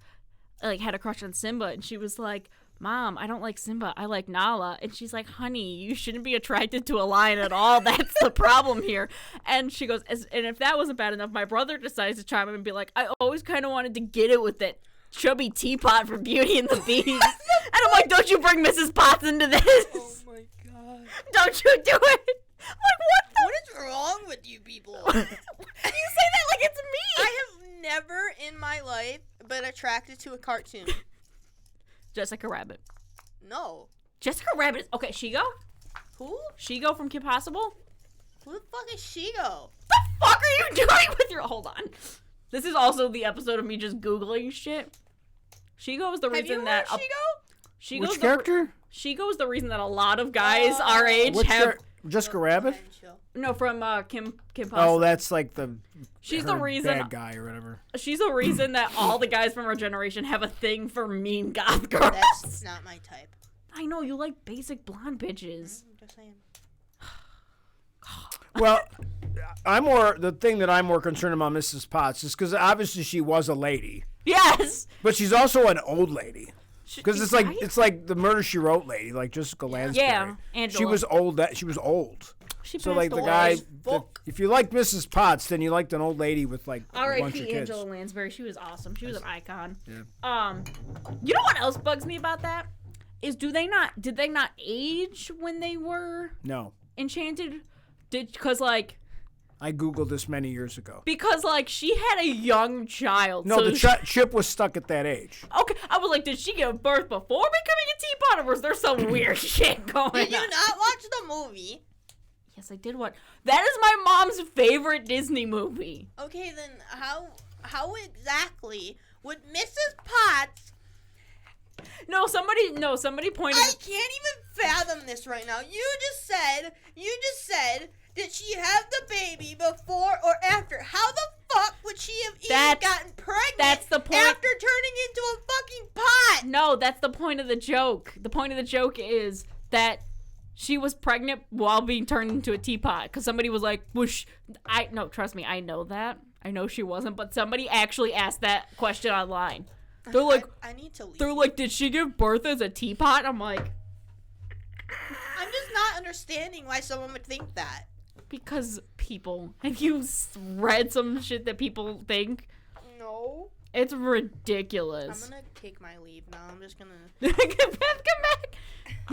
like had a crush on Simba, and she was like, Mom, I don't like Simba, I like Nala. And she's like, honey, you shouldn't be attracted to a lion at all. That's the problem here. And she goes, and if that wasn't bad enough, my brother decides to chime in and be like, I always kind of wanted to get it with that chubby teapot from Beauty and the Beast. And I'm like, don't you bring Mrs. Potts into this. Oh my god. Don't you do it. I'm like, What is wrong with you people? you say that like it's me. I have never in my life been attracted to a cartoon. Jessica Rabbit. No. Jessica Rabbit is, okay, Shigo? Who? Shigo from Kim Possible? Who the fuck is Shigo? The fuck are you doing with your... Hold on. This is also the episode of me just Googling shit. Shigo is the reason that... Have you watched Shigo? Which character? Shigo is the reason that a lot of guys our age have... Jessica Rabbit? No, from Kim Possible. Oh, that's like She's her the reason... bad guy or whatever. She's the reason that all the guys from our generation have a thing for mean goth girls. That's not my type. I know, you like basic blonde bitches. I'm just saying. Well, the thing that I'm more concerned about Mrs. Potts is because obviously she was a lady. Yes! But she's also an old lady. Because Right? it's like the Murder, She Wrote lady, like Jessica Lansbury. Yeah, Angela. She was old. She So passed like the away. guy, if you liked Mrs. Potts, then you liked an old lady with like a bunch of R.I.P. kids. Angela Lansbury. She was awesome. She was an icon. Yeah. You know what else bugs me about that? Is did they not age when they were No, enchanted? Because like I googled this many years ago. she had a young child. No, so the chip was stuck at that age. Okay, I was like, did she give birth before becoming a teapot, or was there some weird shit going on? Did you not watch the movie? Yes, I did. What? That is my mom's favorite Disney movie. Okay, then how exactly would Mrs. Potts... No, somebody pointed. I can't even fathom this right now. You just said, did she have the baby before or after? How the fuck would she have even gotten pregnant that's the point. after turning into a fucking pot? No, that's the point of the joke. The point of the joke is that she was pregnant while being turned into a teapot. Because somebody was like, no, trust me, I know that. I know she wasn't, but somebody actually asked that question online. They're like, I need to leave. They're like, did she give birth as a teapot? I'm like, I'm just not understanding why someone would think that. because people. Have you read some shit that people think? No. It's ridiculous. I'm gonna take my leave now. I'm just gonna... Come back.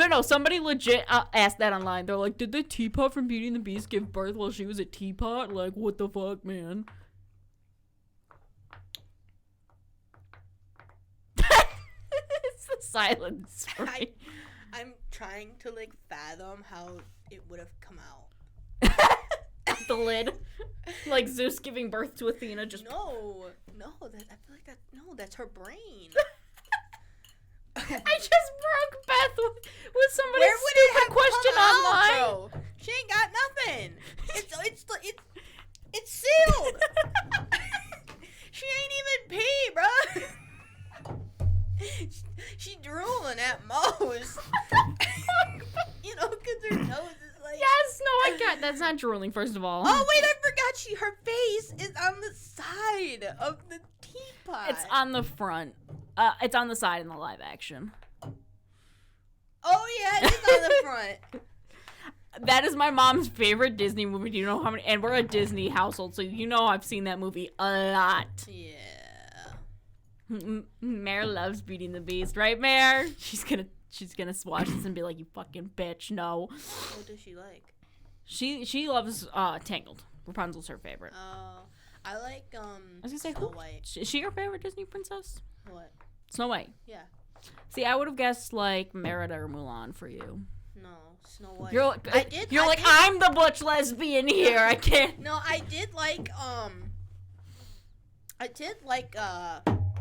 No, somebody legit asked that online. They're like, did the teapot from Beauty and the Beast give birth while she was a teapot? Like, what the fuck, man? It's the silence for me. I'm trying to, like, fathom how it would have come out. The lid. Like Zeus giving birth to Athena. Just No, I feel like that's her brain. I just broke Beth with somebody's Where would it stupid have question come out, online. bro? She ain't got nothing. It's sealed. She ain't even pee, bro. She drooling at most. You know, because her nose is like... Yes, no, I got that's not drooling, first of all. Oh, wait, I forgot her face is on the side of the teapot. It's on the front. It's on the side in the live action. Oh, yeah, it's on the front. That is my mom's favorite Disney movie. Do you know how many? And we're a Disney household, so you know I've seen that movie a lot. Yeah. Mare loves Beauty and the Beast, right, Mare? She's gonna watch this and be like, "You fucking bitch, no." What does she like? She loves Tangled. Rapunzel's her favorite. Oh, I like I was gonna say, Snow White. Is she your favorite Disney princess? What? Snow White. Yeah. See, I would have guessed like Merida or Mulan for you. No, Snow White. You're like, I'm the butch lesbian here. I can't. No, I did like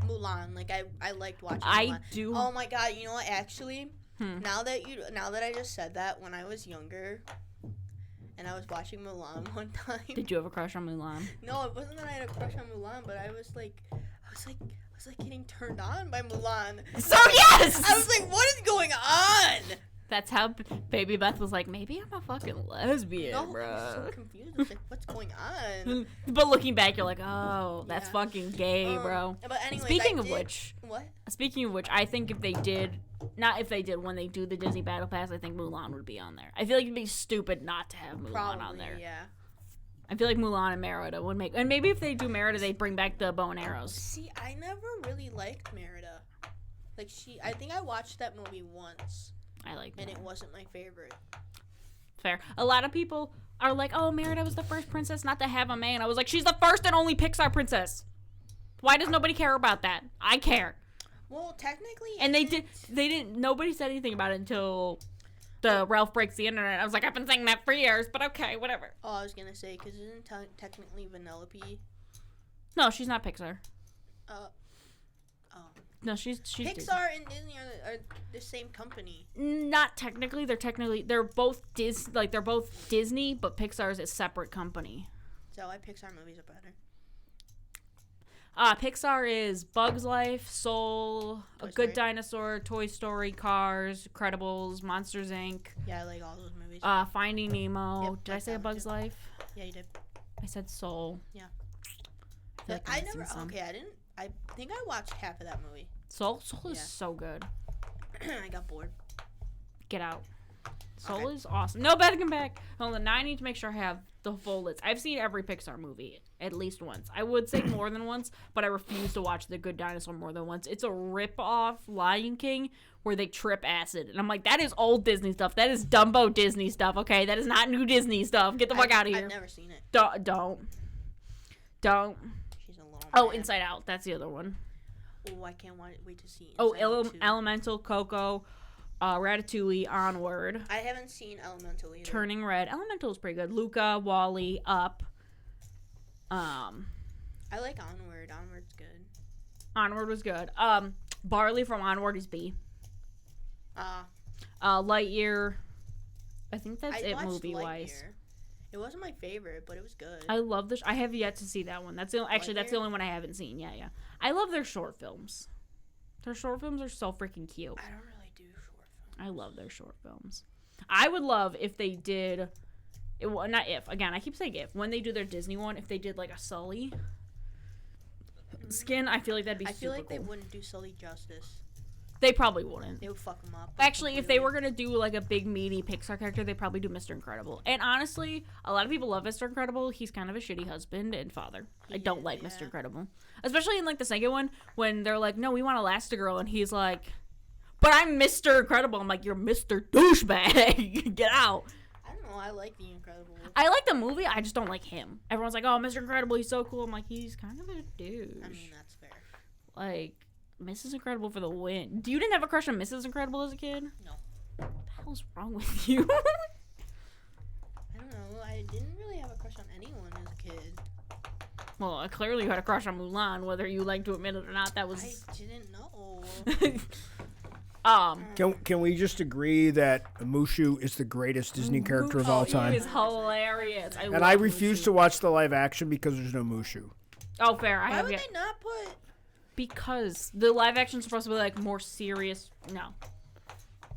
Mulan. Like I liked watching Mulan. I do. Oh my god, you know what? Actually, now that I just said that, when I was younger, and I was watching Mulan one time. Did you have a crush on Mulan? No, it wasn't that I had a crush on Mulan, but I was like getting turned on by Mulan. So yes. I was like, what is going on? That's how Baby Beth was like, maybe I'm a fucking lesbian, No, bro. I was so confused. I was like, what's going on? But looking back, you're like, oh, that's Yeah. fucking gay, bro. But anyways, Speaking of which, what? I think when they do the Disney Battle Pass, I think Mulan would be on there. I feel like it'd be stupid not to have Mulan on there. Yeah. I feel like Mulan and Merida would make, and maybe if they do Merida, they bring back the bow and arrows. See, I never really liked Merida. Like I think I watched that movie once. I like that. And it wasn't my favorite. Fair. A lot of people are like, oh, Merida was the first princess not to have a man. I was like, she's the first and only Pixar princess. Why does nobody care about that? I care. Well, technically... And nobody said anything about it until the Ralph Breaks the Internet. I was like, I've been saying that for years, but okay, whatever. Oh, I was gonna say, because isn't technically Vanellope? No, she's not Pixar. Oh. No, she's Pixar Disney. and Disney are the same company. Not technically. They're both they're both Disney, but Pixar is a separate company. So why Pixar movies are better? Pixar is Bug's Life, Soul, A Good Dinosaur, Toy Story, Cars, Incredibles, Monsters Inc. Yeah, I like all those movies. Finding Nemo. Yep, did I say A Bug's Life? Yeah, you did. I said Soul. Yeah. I think I watched half of that movie. Soul is so good. I got bored. Get out. Soul is awesome. No, better come back. Hold on, now I need to make sure I have the full list. I've seen every Pixar movie at least once. I would say more than once, but I refuse to watch The Good Dinosaur more than once. It's a rip-off Lion King where they trip acid. And I'm like, that is old Disney stuff. That is Dumbo Disney stuff, okay? That is not new Disney stuff. Get the fuck out of here. I've never seen it. Don't. She's a little Oh, mad. Inside Out. That's the other one. Oh, I can't wait to see Oh, Inside Out 2. Elemental, Coco, Ratatouille, Onward. I haven't seen Elemental either. Turning Red. Elemental is pretty good. Luca, Wall-E, Up. I like Onward. Onward's good. Onward was good. Barley from Onward is B. Lightyear. I think that's it movie-wise. It wasn't my favorite, but it was good. I love I have yet to see that one. That's the only one I haven't seen. Yeah. I love their short films. Their short films are so freaking cute. I don't really do short films. I love their short films. I would love if they did. Not if. Again, I keep saying if. When they do their Disney one, if they did like a Sully skin, I feel like that'd be super cool. I feel like they wouldn't do Sully justice. They probably wouldn't. They would fuck him up. Actually, if they were going to do like a big meaty Pixar character, they'd probably do Mr. Incredible. And honestly, a lot of people love Mr. Incredible. He's kind of a shitty husband and father. I don't like Mr. Incredible. Especially in like the second one when they're like, no, we want Elastigirl. And he's like, but I'm Mr. Incredible. I'm like, you're Mr. Douchebag. Get out. I don't know. I like The Incredible. I like the movie. I just don't like him. Everyone's like, oh, Mr. Incredible, he's so cool. I'm like, he's kind of a douche. I mean, that's fair. Like, Mrs. Incredible for the win. You didn't have a crush on Mrs. Incredible as a kid? No. What the hell's wrong with you? I don't know. I didn't really have a crush on anyone as a kid. Well, clearly you had a crush on Mulan, whether you like to admit it or not. That was. I didn't know. Can we just agree that Mushu is the greatest Disney character of all time? He is hilarious. I refuse to watch the live action because there's no Mushu. Oh, fair. Why would they not put? Because the live action is supposed to be like more serious. No.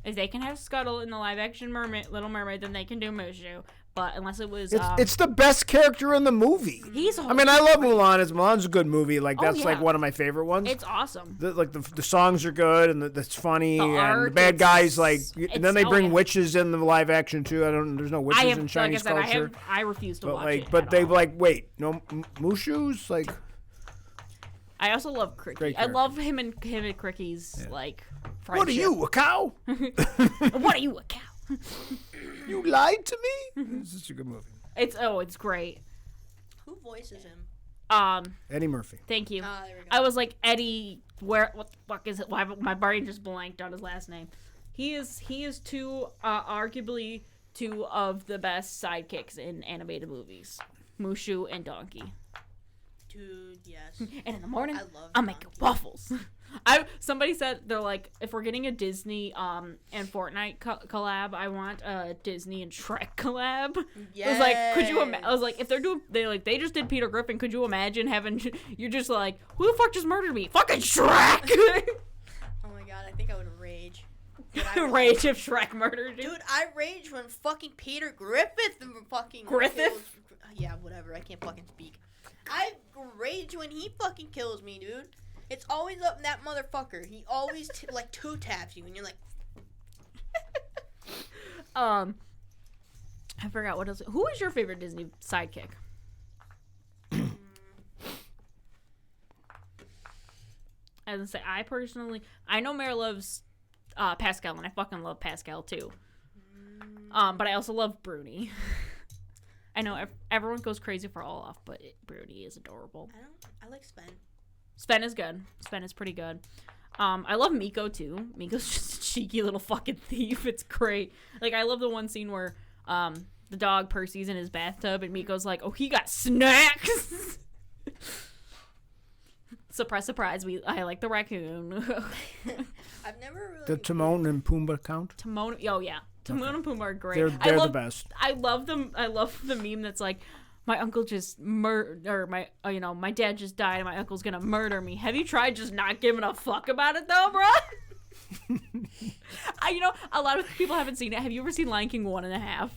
If they can have Scuttle in the live action Little Mermaid, then they can do Mushu. But unless it was, it's the best character in the movie. I mean, I love Mulan. Mulan's a good movie. Like that's like one of my favorite ones. It's awesome. The songs are good and that's funny. And the bad guys and then they bring witches in the live action too. There's no witches in Chinese culture. I refuse to watch it. But they wait, no Mushu's like. I also love Cricky. I love him and Cricky's like friendship. What are you, a cow? What are you, a cow? You lied to me? This is a good movie. It's great. Who voices him? Eddie Murphy. Thank you. There we go. I was like, Eddie, what the fuck is it? Why my brain just blanked on his last name. He is arguably two of the best sidekicks in animated movies. Mushu and Donkey. Dude, yes. And in the morning, I'll make waffles. Somebody said they're like, if we're getting a Disney and Fortnite collab, I want a Disney and Shrek collab. Yes. I was like, could you? I was like, if they just did Peter Griffin, could you imagine having? You're just like, who the fuck just murdered me? Fucking Shrek. Oh my god, I think I would rage. Rage if Shrek murdered you. Dude, I rage when fucking Peter Griffith fucking Griffith. Yeah, whatever. I can't fucking speak. I rage when he fucking kills me, dude. It's always up in that motherfucker. He always like two taps you, and you're like. I forgot what else. Who is your favorite Disney sidekick? As I say, I know Mare loves Pascal, and I fucking love Pascal too. But I also love Bruni. I know everyone goes crazy for Olaf, but Bruni is adorable. I like Sven. Sven is good. Sven is pretty good. I love Miko too. Miko's just cheeky little fucking thief. It's great. Like, I love the one scene where the dog Percy's in his bathtub and Miko's like, oh, he got snacks. Surprise, surprise. I like the raccoon. I've never really. The Timon and Pumbaa count? Timon, oh yeah. Timon and Pumbaa are great. They're the best. I love them. I love the meme that's like, my uncle just my dad just died and my uncle's gonna murder me. Have you tried just not giving a fuck about it though, bro? A lot of people haven't seen it. Have you ever seen Lion King 1.5?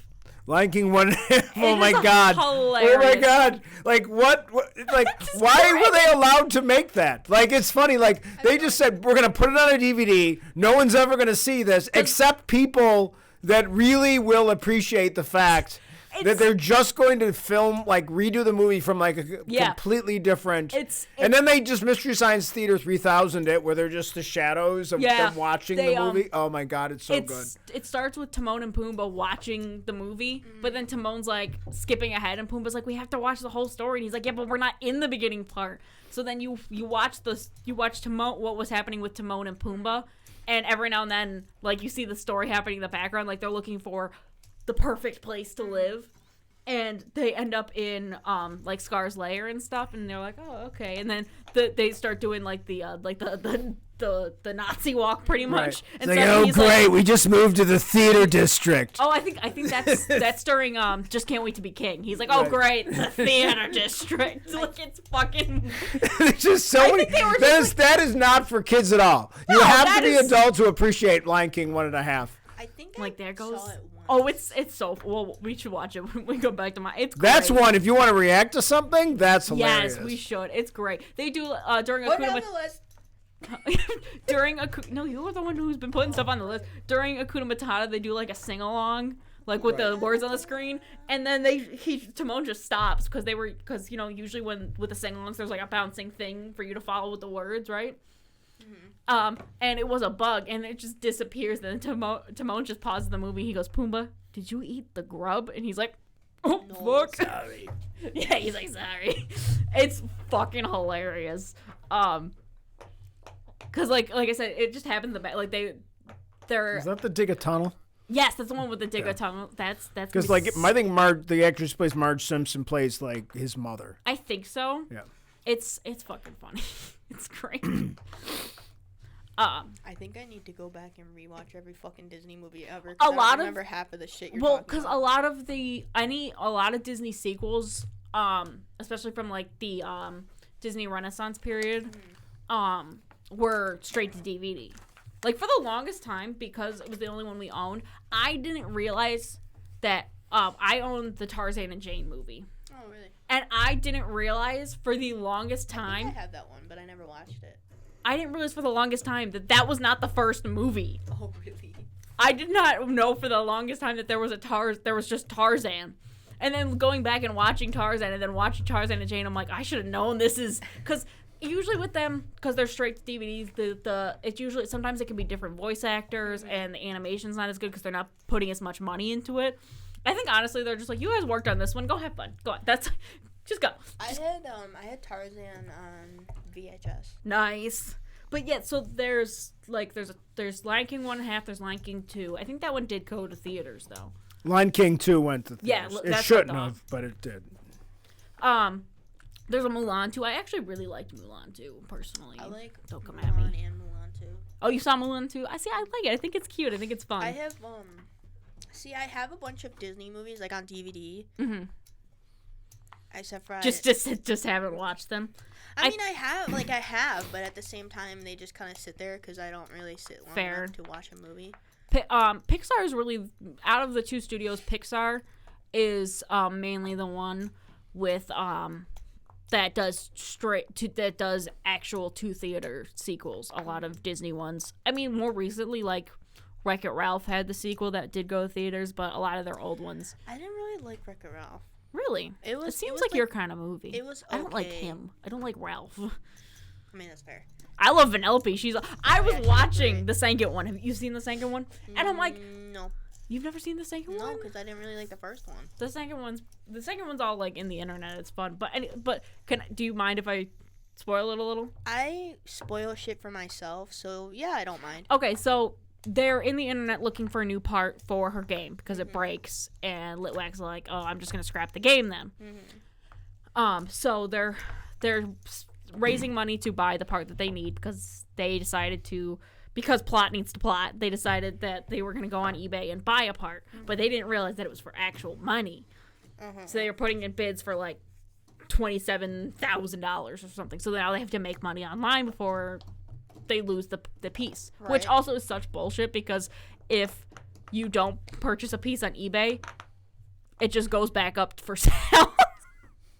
Lion King 1.5. Oh my god. Hilarious. Oh my god. Like what like why were they allowed to make that? Like it's funny, like they just said we're gonna put it on a DVD. No one's ever gonna see this except people that really will appreciate the fact that they're just going to redo the movie from like a completely different. And then they just Mystery Science Theater 3000 it, where they're just the shadows of them watching the movie. Oh my god, it's so good. It starts with Timon and Pumbaa watching the movie, but then Timon's like skipping ahead, and Pumbaa's like, we have to watch the whole story, and he's like, yeah, but we're not in the beginning part. So then you watch Timon, what was happening with Timon and Pumbaa, and every now and then like you see the story happening in the background, like they're looking for the perfect place to live, and they end up in like Scar's lair and stuff, and they're like, oh, okay, and then they start doing like the Nazi walk pretty much. Right. And like, oh great, we just moved to the theater district. Oh, I think that's during Just Can't Wait to Be King. He's like, oh great, the theater district. Like it's fucking. It's just so many. That is not for kids at all. You have to be adults who appreciate Lion King 1.5. I think like there goes. Saw it once. Oh, it's so well. We should watch it when we go back to my. It's great. That's one. If you want to react to something, that's hilarious. Yes, we should. It's great. They do during Put it on the list. No, you were the one who's been putting stuff on the list. During Hakuna Matata, they do like a sing along, like with the words on the screen, and then Timon just stops because usually with the sing alongs there's like a bouncing thing for you to follow with the words, right? And it was a bug, and it just disappears. And then Timon just pauses the movie. He goes, Pumbaa, did you eat the grub? And he's like, oh, no, fuck. Sorry. Yeah, he's like, sorry. It's fucking hilarious. Cause like I said, it just happened. They're. Is that the Dig a Tunnel? Yes, that's the one with the Dig a Tunnel. That's. Because I think the actress who plays Marge Simpson plays like his mother. I think so. Yeah. It's fucking funny. It's great. I think I need to go back and rewatch every fucking Disney movie ever. I don't remember half of the shit you're talking about. Because a lot of Disney sequels, especially from like the Disney Renaissance period, were straight to DVD. Like for the longest time, because it was the only one we owned, I didn't realize that I owned the Tarzan and Jane movie. Oh really? And I didn't realize for the longest time. I think I had that one, but I never watched it. I didn't realize for the longest time that was not the first movie. Oh, really? I did not know for the longest time that there was just Tarzan. And then going back and watching Tarzan and then watching Tarzan and Jane, I'm like, I should have known this is... Because usually with them, because they're straight to DVDs, it's usually... Sometimes it can be different voice actors, and the animation's not as good because they're not putting as much money into it. I think, honestly, they're just like, you guys worked on this one. Go have fun. Go on. Just go. I had Tarzan on VHS. Nice. But yeah, so there's Lion King 1.5, there's Lion King 2. I think that one did go to theaters though. Lion King 2 went to theaters. Yeah, it shouldn't have, but it did. There's a Mulan 2. I actually really liked Mulan 2 personally. I like Don't come Mulan at me. and Mulan 2. Oh, you saw Mulan 2? I like it. I think it's cute. I think it's fun. I have I have a bunch of Disney movies like on DVD. Mm-hmm. Except for just haven't watched them. I mean, I have, but at the same time, they just kind of sit there because I don't really sit long enough to watch a movie. Pixar is really, out of the two studios, Pixar is mainly the one with that does actual to theater sequels. A lot of Disney ones. I mean, more recently, like Wreck-It Ralph had the sequel that did go to theaters, but a lot of their old ones. I didn't really like Wreck-It Ralph. Really? It seems like your kind of movie. It was okay. I don't like him. I don't like Ralph. I mean, that's fair. I love Vanellope. I was watching the second one. Have you seen the second one? And I'm like, no. You've never seen the second one? No, because I didn't really like the first one. The second one's all like in the internet. It's fun. But do you mind if I spoil it a little? I spoil shit for myself, so yeah, I don't mind. Okay, so they're in the internet looking for a new part for her game because it breaks, and Litwak's like, oh, I'm just gonna scrap the game then. So they're raising money to buy the part that they need because they decided to, because plot needs to plot, they decided that they were going to go on eBay and buy a part, but they didn't realize that it was for actual money. So they were putting in bids for like $27,000 or something. So now they have to make money online before they lose the piece, which also is such bullshit because if you don't purchase a piece on eBay, it just goes back up for sale.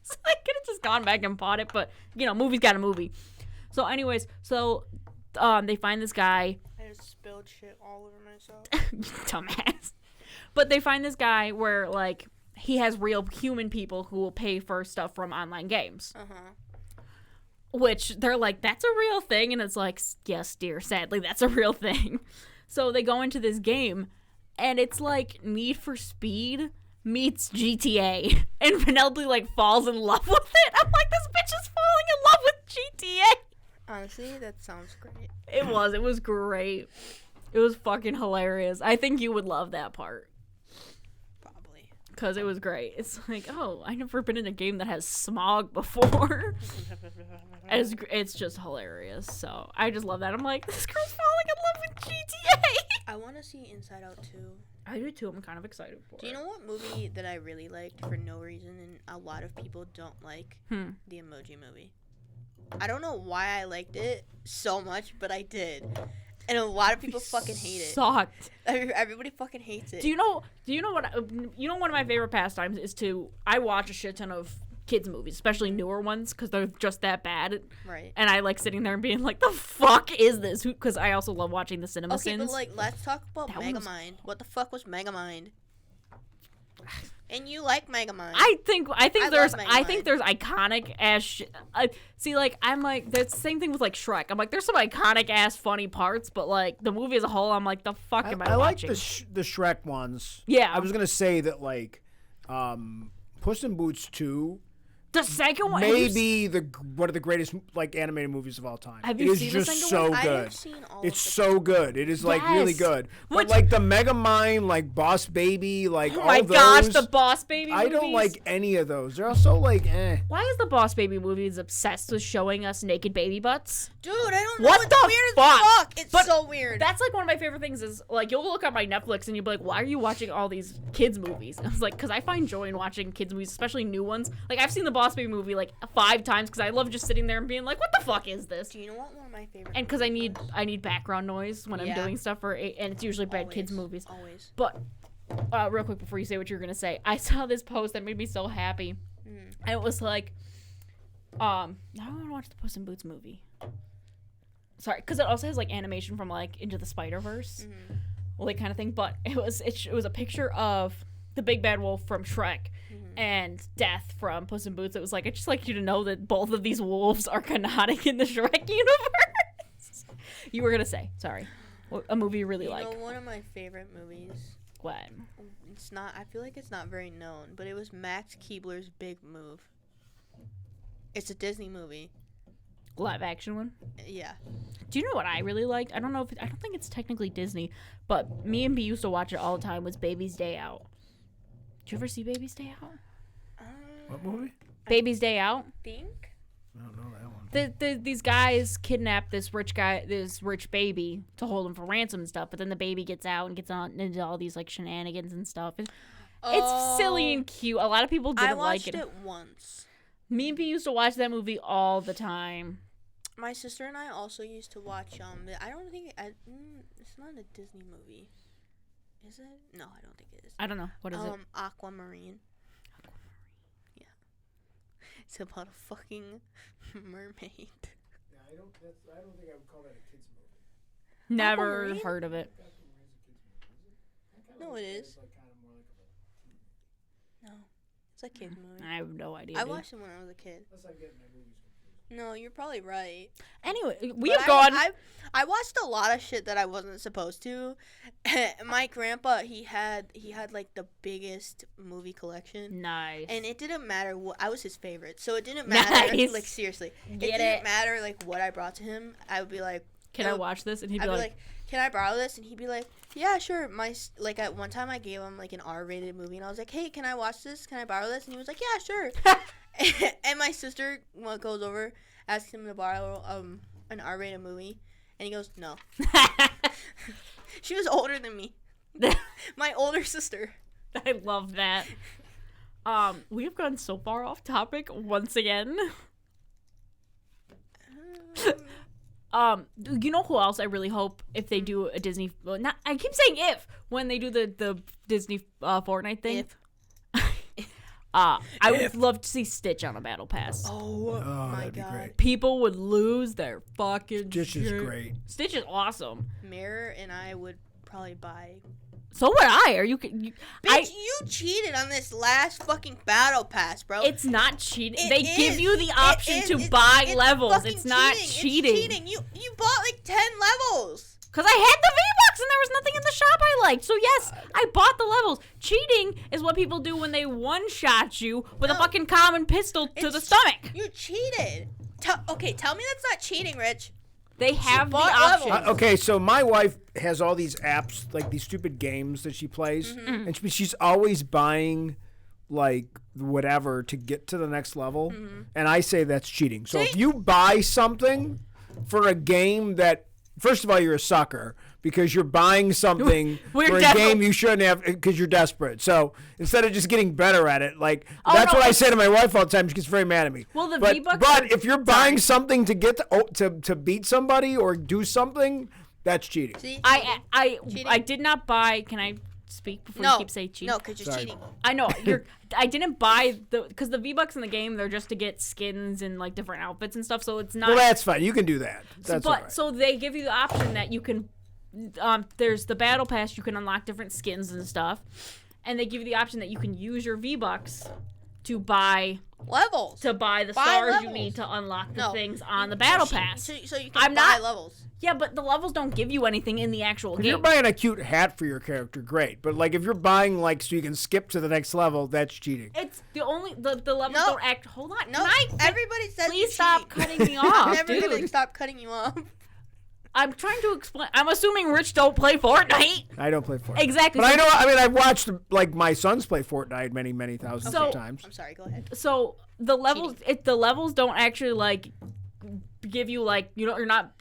So I could have just gone back and bought it, but, you know, movie's got a movie. So anyways, they find this guy. I just spilled shit all over myself. Dumbass. But they find this guy where, like, he has real human people who will pay for stuff from online games. Which they're like, that's a real thing. And it's like, yes, dear, sadly, that's a real thing. So they go into this game, and it's like Need for Speed meets GTA, and Penelope like falls in love with it. I'm like, this bitch is falling in love with GTA. Honestly, that sounds great. It was great. It was fucking hilarious. I think you would love that part. Probably. Because it was great. It's like, oh, I've never been in a game that has smog before. It's just hilarious. So I just love that. I'm like, this girl's falling in love with GTA. I want to see Inside Out 2. I do too. I'm kind of excited for it. Do you know what movie that I really liked for no reason and a lot of people don't like? The Emoji Movie. I don't know why I liked it so much, but I did. And a lot of people fucking hate it. Sucked. Everybody fucking hates it. Do you know what one of my favorite pastimes is I watch a shit ton of kids movies, especially newer ones, because they're just that bad. Right. And I like sitting there and being like, the fuck is this? Because I also love watching the cinema Okay, sins. but like, let's talk about Megamind. What the fuck was Megamind? And you like Megamind. I think there's iconic ass shit. See, like, I'm like, that's the same thing with like Shrek. I'm like, there's some iconic ass funny parts, but like the movie as a whole, I'm like, the fuck am I watching? I like the Shrek ones. Yeah. I was gonna say that like, Puss in Boots 2. The second one, maybe one of the greatest like animated movies of all time. Have you seen the second one? It is just so good. I have seen all it's so good. It is like really good. But like the Megamind, like Boss Baby, like all those. Oh my gosh, the Boss Baby movies. I don't like any of those. They're all so like eh. Why is the Boss Baby movies obsessed with showing us naked baby butts? Dude, I don't know. What It's the weird fuck? as fuck. It's so weird. That's like one of my favorite things is like you'll look on my Netflix and you'll be like, why are you watching all these kids movies? I was like, because I find joy in watching kids movies, especially new ones. Like I've seen the Boss Baby movie like 5 times because I love just sitting there and being like, what the fuck is this? Do you know what one of my favorite? And because I need background noise when I'm doing stuff and it's usually bad kids movies. Always. But real quick before you say what you're gonna say, I saw this post that made me so happy. And it was like, I don't want to watch the Puss in Boots movie. Sorry, because it also has like animation from like Into the Spider-Verse, well, that kind of thing. But it was a picture of the big bad wolf from Shrek and Death from Puss in Boots. It was like, I'd just like you to know that both of these wolves are canonic in the Shrek universe. You were gonna say, sorry, a movie you really like. You know, one of my favorite movies. What? It's not. I feel like it's not very known, but it was Max Keebler's Big Move. It's a Disney movie. Live action one? Yeah. Do you know what I really liked? I don't think it's technically Disney, but me and B used to watch it all the time. Was Baby's Day Out? Did you ever see Baby's Day Out? What movie? Baby's Day Out. Think. I don't know that one. These guys kidnap this rich baby to hold him for ransom and stuff, but then the baby gets out and gets on into all these like shenanigans and stuff. It's silly and cute. A lot of people didn't like it. I watched it once. Me and B used to watch that movie all the time. My sister and I also used to watch I don't think it's not a Disney movie. Is it? No, I don't think it is. I don't know. What is it? Aquamarine. Yeah. It's about a fucking mermaid. Yeah, I don't think I would call that a kids movie. Never Aquamarine? heard of it. No, it is. No, it's a kid movie. I have no idea. I watched it when I was a kid. Unless I'm getting my movies confused. No, you're probably right. Anyway, I watched a lot of shit that I wasn't supposed to. My grandpa, he had like the biggest movie collection. Nice. And it didn't matter what I was his favorite, so it didn't matter. Nice. Like seriously, Get it didn't matter like what I brought to him. I would be like, can I watch this? And he'd be like, can I borrow this? And he'd be like, yeah, sure. At one time I gave him like an R-rated movie, and I was like, hey, can I watch this? Can I borrow this? And he was like, yeah, sure. And my sister goes over, asks him to borrow an R-rated movie, and he goes, no. She was older than me. My older sister. I love that. We have gone so far off topic once again. You know who else I really hope if they do a Disney? I keep saying if when they do the Disney Fortnite thing. I would love to see Stitch on a battle pass. Oh my that'd god, be great. People would lose their fucking Stitch shit. is great. Stitch is awesome. Mirror and I would probably buy. So would I. Are you? Bitch, you cheated on this last fucking battle pass, bro. It's not cheating. They give you the option to buy levels. It's not cheating. It's cheating. You bought like 10 levels. Because I had the V-Bucks and there was nothing in the shop I liked. So yes, I bought the levels. Cheating is what people do when they one-shot you with a fucking common pistol to the stomach. You cheated. Tell me that's not cheating, Rich. They have the option. Okay, so my wife has all these apps, like these stupid games that she plays, and she's always buying, like, whatever to get to the next level, and I say that's cheating. So if you buy something for a game that, first of all, you're a sucker because you're buying something for a game you shouldn't have because you're desperate. So instead of just getting better at it, like that's what I say to my wife all the time. She gets very mad at me. Well, but if you're buying something to get to beat somebody or do something, that's cheating. See? I did not buy. Can I speak before you keep saying cheating? No, because you're cheating. I know I didn't buy because the V-Bucks in the game, they're just to get skins and like different outfits and stuff. So it's not. Well, that's fine. You can do that. That's all right. So they give you the option that you can. There's the battle pass. You can unlock different skins and stuff, and they give you the option that you can use your V-Bucks to buy levels. To buy the stars you need to unlock the things on the battle pass. So you can buy levels. Yeah, but the levels don't give you anything in the actual game. If you're buying a cute hat for your character, great. But like if you're buying like so you can skip to the next level, that's cheating. It's the levels don't act. Hold on. No, everybody says please stop cutting me off. I'm never dude. gonna stop cutting you off. I'm trying to explain. I'm assuming Rich don't play Fortnite. I don't play Fortnite. Exactly. But I know. I mean, I've watched like my sons play Fortnite many thousands of times. I'm sorry. Go ahead. So the levels, the levels don't actually like give you like you're not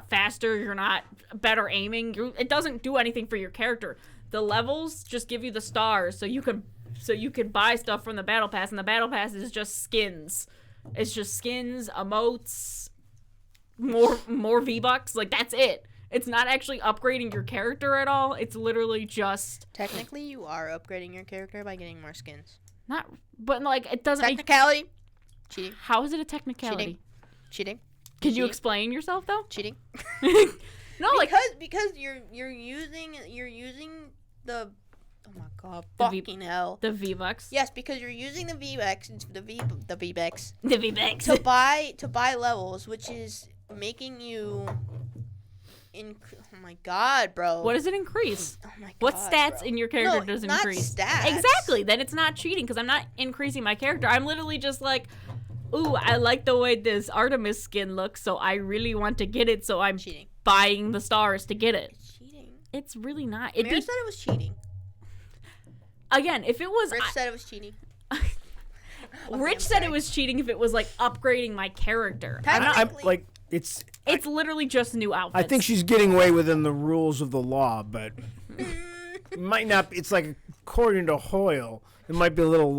faster. You're not better aiming. It doesn't do anything for your character. The levels just give you the stars, so you can buy stuff from the battle pass, and the battle pass is just skins. It's just skins, emotes. More V-Bucks, like that's it. It's not actually upgrading your character at all. It's literally just technically you are upgrading your character by getting more skins. But like it doesn't technicality. Cheating. How is it a technicality? Cheating. Could you explain yourself though? Cheating. No, because you're using the oh my god, fucking hell. The V-Bucks. Yes, because you're using the V-Bucks, the V-Bucks to buy levels, which is making you oh my god, bro. What does it increase? Oh my god. What stats in your character does not increase? Stats. Exactly. Then it's not cheating because I'm not increasing my character. I'm literally just like, ooh, I like the way this Artemis skin looks, so I really want to get it, so I'm cheating. Buying the stars to get it. It's cheating. It's really not. Mira said it was cheating. Again, if it was... Rich said it was cheating. Rich said it was cheating if it was like upgrading my character. I'm like it's literally just new outfits. I think she's getting away within the rules of the law, but it might not. It's like according to Hoyle, it might be a little,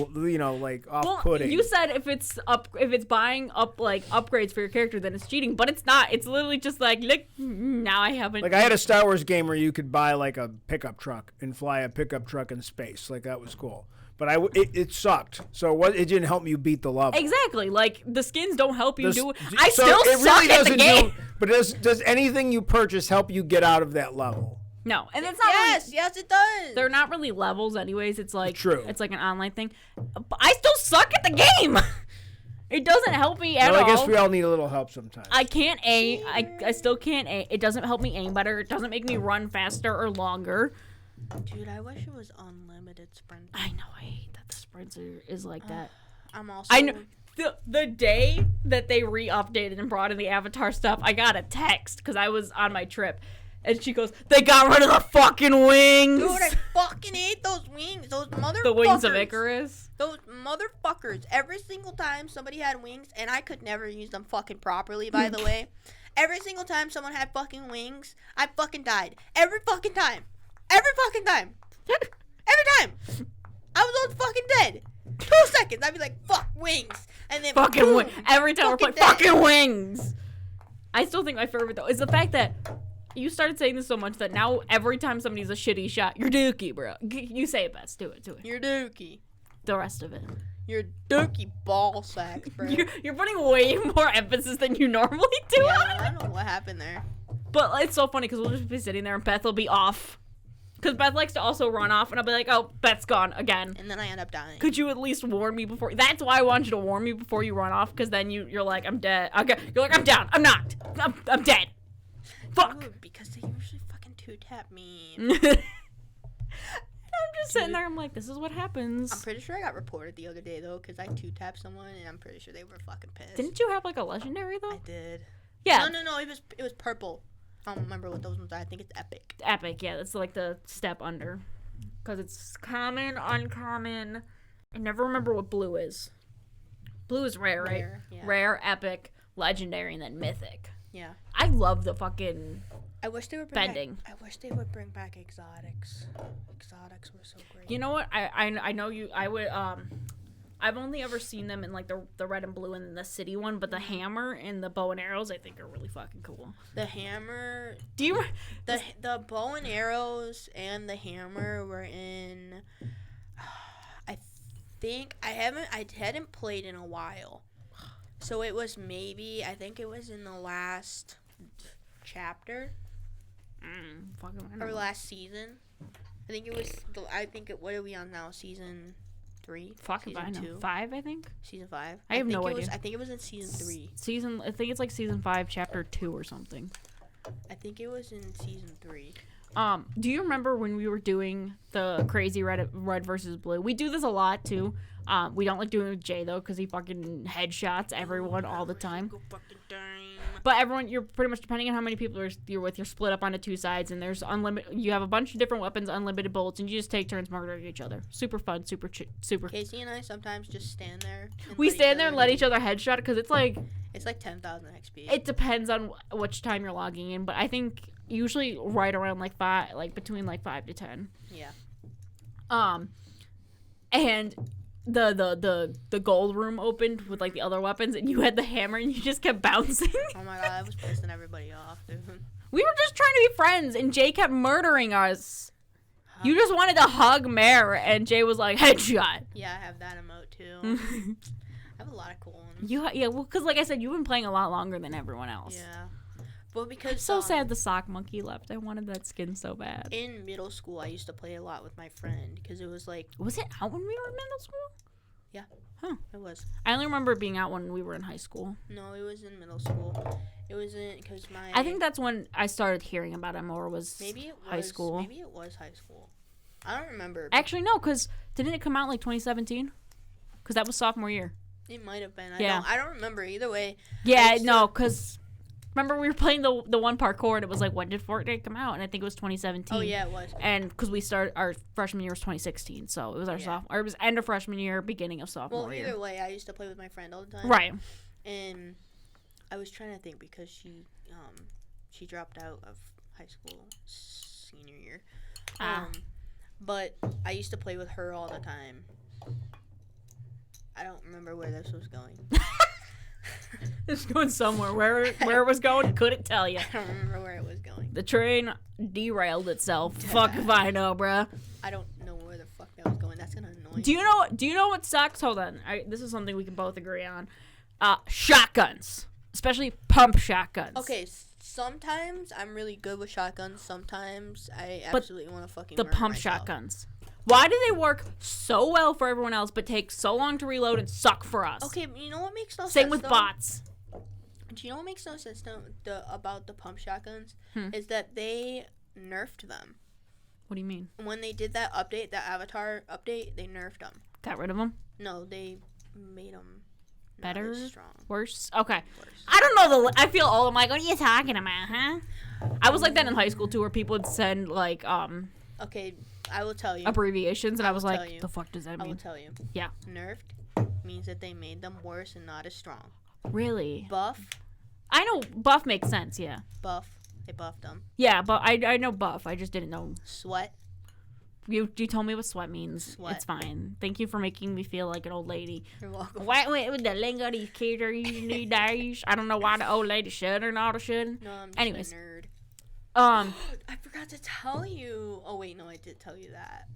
like off-putting. Well, you said if it's buying up like upgrades for your character, then it's cheating. But it's not. It's literally just like, look, now I haven't. Like I had a Star Wars game where you could buy like a pickup truck and fly a pickup truck in space. Like that was cool. But it sucked. So it didn't help you beat the level. Exactly. Like the skins don't help you do. I so still it suck really at the game. But does anything you purchase help you get out of that level? No, and it's not. Yes, it does. They're not really levels, anyways. It's like true. It's like an online thing. But I still suck at the game. It doesn't help me at all. I guess we all need a little help sometimes. I can't aim. I still can't aim. It doesn't help me aim better. It doesn't make me run faster or longer. Dude, I wish it was unlimited sprint. I know. I hate that the sprinter is like that. I'm also. I know. The day that they re-updated and brought in the Avatar stuff, I got a text because I was on my trip. And she goes, they got rid of the fucking wings! Dude, I fucking hate those wings. Those motherfuckers. The wings of Icarus? Those motherfuckers. Every single time somebody had wings, and I could never use them fucking properly, by the way. Every single time someone had fucking wings, I fucking died. Every fucking time. Every fucking time. Every time. I was almost fucking dead. 2 seconds. I'd be like, fuck, wings. And then Fucking boom, every time we're playing dead. fucking wings! I still think my favorite, though, is the fact that you started saying this so much that now every time somebody's a shitty shot, you're dookie, bro. You say it best. Do it. You're dookie. The rest of it. You're dookie ball sacks, bro. You're putting way more emphasis than you normally do Yeah, on I it. don't know what happened there. But it's so funny because we'll just be sitting there and Beth will be off. Because Beth likes to also run off and I'll be like, oh, Beth's gone again. And then I end up dying. Could you at least warn me before? That's why I want you to warn me before you run off, because then you're like, I'm dead. Okay, you're like, I'm down. I'm knocked. I'm dead. Fuck. Dude, because they usually fucking 2-tap me. I'm just sitting there. I'm like, this is what happens. I'm pretty sure I got reported the other day, though, because I 2-tapped someone, and I'm pretty sure they were fucking pissed. Didn't you have like a legendary though? I did. Yeah. No. It was purple. I don't remember what those ones are. I think it's epic. Epic. Yeah, that's like the step under. Because it's common, uncommon. I never remember what blue is. Blue is rare, right? Yeah. Rare, epic, legendary, and then mythic. Yeah. I love the fucking I wish they would bending. I wish they would bring back exotics. Exotics were so great. You know what? I know you. I would. I've only ever seen them in like the red and blue and the city one, but the hammer and the bow and arrows I think are really fucking cool. The hammer. Do you? The bow and arrows and the hammer were in. I think I hadn't played in a while, so it was maybe I think it was in the last chapter or last season. I think it was. What are we on now? Season 3. Fuck if I know. 2? 5, I think. Season 5. I have no idea. I think it was in season 3. I think it's like season 5, chapter 2 or something. I think it was in season 3. Do you remember when we were doing the crazy red versus blue? We do this a lot too. We don't like doing it with Jay though, because he fucking headshots everyone all the time. But everyone, you're pretty much, depending on how many people you're with, you're split up onto 2 sides, and there's unlimited. You have a bunch of different weapons, unlimited bullets, and you just take turns murdering each other. Super fun, super. Casey and I sometimes just stand there. We stand there and let each other headshot because it's like 10,000 XP. It depends on which time you're logging in, but I think usually right around like 5, like between like 5 to 10. Yeah. And the gold room opened with like the other weapons, and you had the hammer, and you just kept bouncing. Oh my god, I was pissing everybody off, dude. We were just trying to be friends, and Jay kept murdering us. You just wanted to hug Mare, and Jay was like, headshot. Yeah, I have that emote too. I have a lot of cool ones. Well, because like I said, you've been playing a lot longer than everyone else. Yeah. Well, because so sad the sock monkey left. I wanted that skin so bad. In middle school, I used to play a lot with my friend because it was like. Was it out when we were in middle school? Yeah. Huh. It was. I only remember it being out when we were in high school. No, it was in middle school. It was in because my. I think that's when I started hearing about it more. High school. Maybe it was high school. I don't remember. Actually, no, because didn't it come out like 2017? Because that was sophomore year. It might have been. Yeah. I don't remember either way. Yeah, no, because remember we were playing the one parkour, and it was like, when did Fortnite come out? And I think it was 2017. Oh yeah, it was. And because we started our freshman year was 2016, so it was our sophomore. Or it was end of freshman year, beginning of sophomore year. Well, either way, I used to play with my friend all the time. Right. And I was trying to think because she dropped out of high school senior year. But I used to play with her all the time. I don't remember where this was going. It's going somewhere. Where it was going, couldn't tell you. I don't remember where it was going. The train derailed itself. Fuck if I know, bruh. I don't know where the fuck that was going. That's gonna annoy me. Do you know what sucks? Hold on. This is something we can both agree on. Shotguns. Especially pump shotguns. Okay, sometimes I'm really good with shotguns. Sometimes I absolutely want to fucking the murder pump myself. shotguns. Why do they work so well for everyone else but take so long to reload and suck for us? Okay, you know what makes no sense? Same with though? bots. Do you know what makes no sense about the pump shotguns? Is that they nerfed them. What do you mean? When they did that update, that Avatar update, they nerfed them. Got rid of them? No, they made them Better? strong. Worse? Okay. Worse. I don't know. I feel old. I'm like, what are you talking about, huh? I was like that in high school, too, where people would send, like, Okay, I will tell you. abbreviations, and I was will like, tell you. the fuck does that I will mean? tell you. Yeah. Nerfed means that they made them worse and not as strong. Really? Buff, I know buff makes sense, yeah. buff, they buffed them. Yeah, but I know buff. I just didn't know. Sweat, You told me what sweat means. Sweat. It's fine. Thank you for making me feel like an old lady. you're welcome. Wait, with the lingo these kids are using these days. I don't know why the old lady should or not should. No, I'm just Anyways. a nerd. Um, I forgot to tell you. Oh, wait, no, I did tell you that.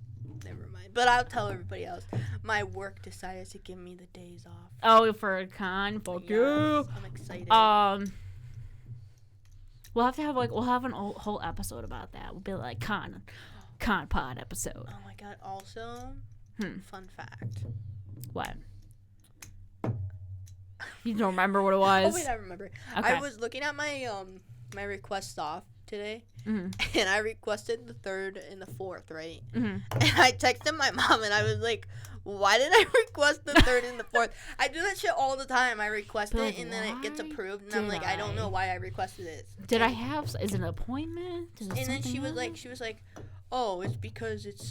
Never mind. But I'll tell everybody else. My work decided to give me the days off. oh, for a con, fuck Yes, you. I'm excited. We'll have to have we'll have an whole episode about that. We'll be like con pod episode. Oh my god, also, fun fact. What? You don't remember what it was? Oh wait, I remember. Okay. I was looking at my my requests off today, Mhm. and I requested the 3rd and the 4th, right? Mhm. And I texted my mom, and I was like, "Why did I request the 3rd and the 4th? I do that shit all the time. I request But, it, like, and then it gets why approved, and I'm did like, I don't know I? why I requested it. Did I have? Is it an appointment? Is it And then she something was else? like, "Oh, it's because it's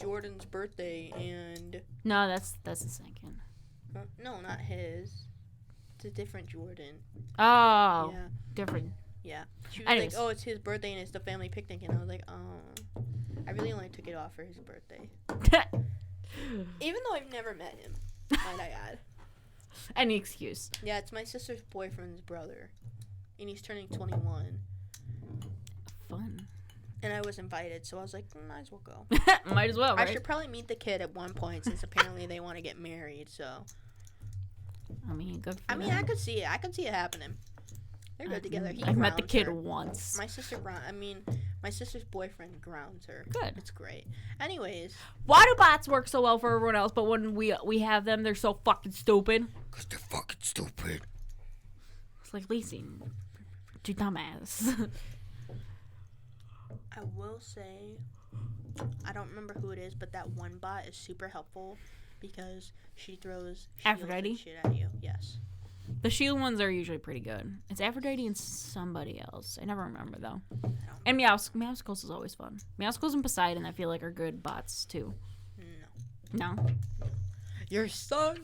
Jordan's birthday, and No, that's the second. no, not his. It's a different Jordan. Oh, Yeah, different. yeah." She was Anyways. like, "Oh, it's his birthday, and it's the family picnic," and I was like, "Oh, I really only took it off for his birthday, even though I've never met him." Might I add? Any excuse. Yeah, it's my sister's boyfriend's brother, and he's turning 21. Fun. And I was invited, so I was like, might as well go. Might as well, right? I should probably meet the kid at one point, since apparently they want to get married. So I mean, good for I mean, them. I could see it. I could see it happening. They're good together. He I've met the grounds kid her. once. My sister's boyfriend grounds her. Good. It's great. Anyways, Why do bots work so well for everyone else, but when we have them, they're so fucking stupid? Because they're fucking stupid. It's like leasing. You dumbass. I will say, I don't remember who it is, but that one bot is super helpful because she throws shields and Aphrodite? shit at you. Yes. The shield ones are usually pretty good. It's Aphrodite and somebody else. I never remember though. And Meowscles is always fun. Meowscles and Poseidon I feel like are good bots too. No. No? Your son.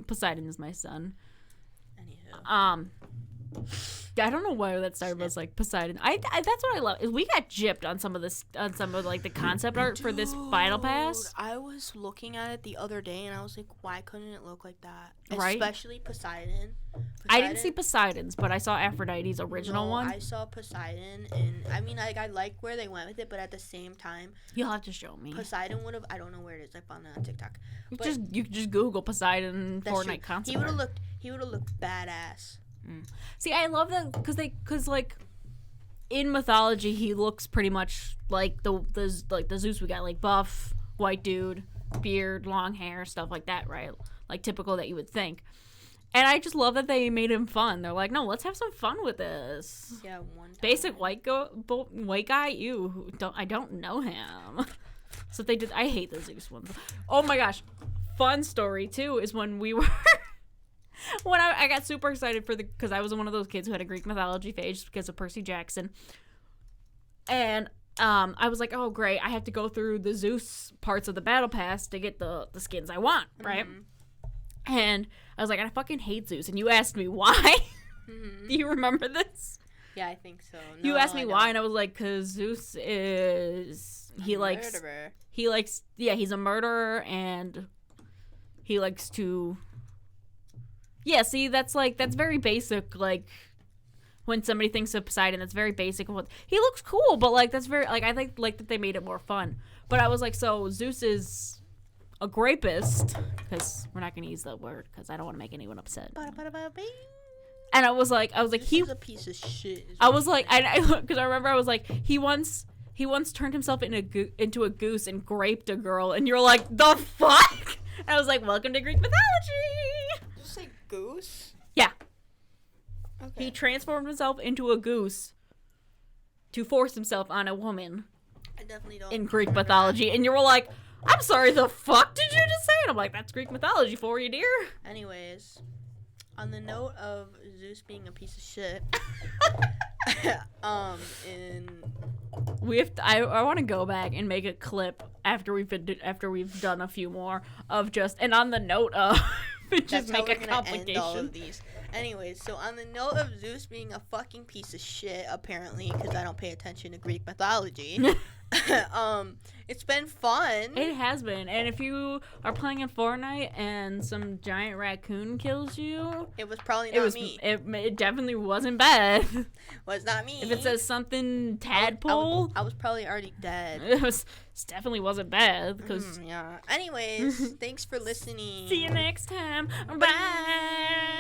Poseidon is my son. Anywho. I don't know why that started as like Poseidon. I that's what I love. Is we got gypped on some of like the concept art for this Battle Pass. I was looking at it the other day and I was like, why couldn't it look like that? Right? Especially Poseidon. I didn't see Poseidon's, but I saw Aphrodite's original No, one. I saw Poseidon, and I mean, like, I like where they went with it, but at the same time, You'll have to show me. Poseidon would have. I don't know where it is. I found it on TikTok. You But could just Google Poseidon that's true. Fortnite concept He would have art. looked. He would have looked badass. See, I love that because like in mythology, he looks pretty much like the Zeus we got, like buff, white dude, beard, long hair, stuff like that, right? Like typical that you would think. And I just love that they made him fun. They're like, no, let's have some fun with this. Yeah, one time. Basic white guy, you I don't know him. So they did. I hate the Zeus ones. Oh my gosh, fun story too is when we were. When I got super excited because I was one of those kids who had a Greek mythology phase because of Percy Jackson. And I was like, oh, great. I have to go through the Zeus parts of the Battle Pass to get the skins I want, right? Mm-hmm. And I was like, I fucking hate Zeus. And you asked me why. Mm-hmm. Do you remember this? Yeah, I think so. You No, asked me I why, don't. and I was like, because Zeus is... Murderer. He's a murderer, and he likes to... Yeah, see, that's very basic, like, when somebody thinks of Poseidon, that's very basic. He looks cool, but, like, that's very, like, I like that they made it more fun. But I was like, so Zeus is a rapist, because we're not going to use that word, because I don't want to make anyone upset. And I was like, He's a piece of shit. I was like, because I remember I was like, he once turned himself into a goose and raped a girl, and you're like, the fuck? And I was like, welcome to Greek mythology. Did you say goose? Yeah. Okay. He transformed himself into a goose to force himself on a woman I definitely don't. in Greek remember mythology, and you were like, I'm sorry, the fuck did you just say? And I'm like, that's Greek mythology for you, dear. that. Anyways, On the note of Zeus being a piece of shit, I want to go back and make a clip after we've done a few more of just, and on the note of just make a complication. End all of these. Anyways, so on the note of Zeus being a fucking piece of shit, apparently, because I don't pay attention to Greek mythology, it's been fun. It has been, and if you are playing in Fortnite and some giant raccoon kills you, it was probably not me. It definitely wasn't bad. Was not me. If it says something tadpole, I was probably already dead. It definitely wasn't bad because yeah. Anyways, thanks for listening. See you next time. Bye.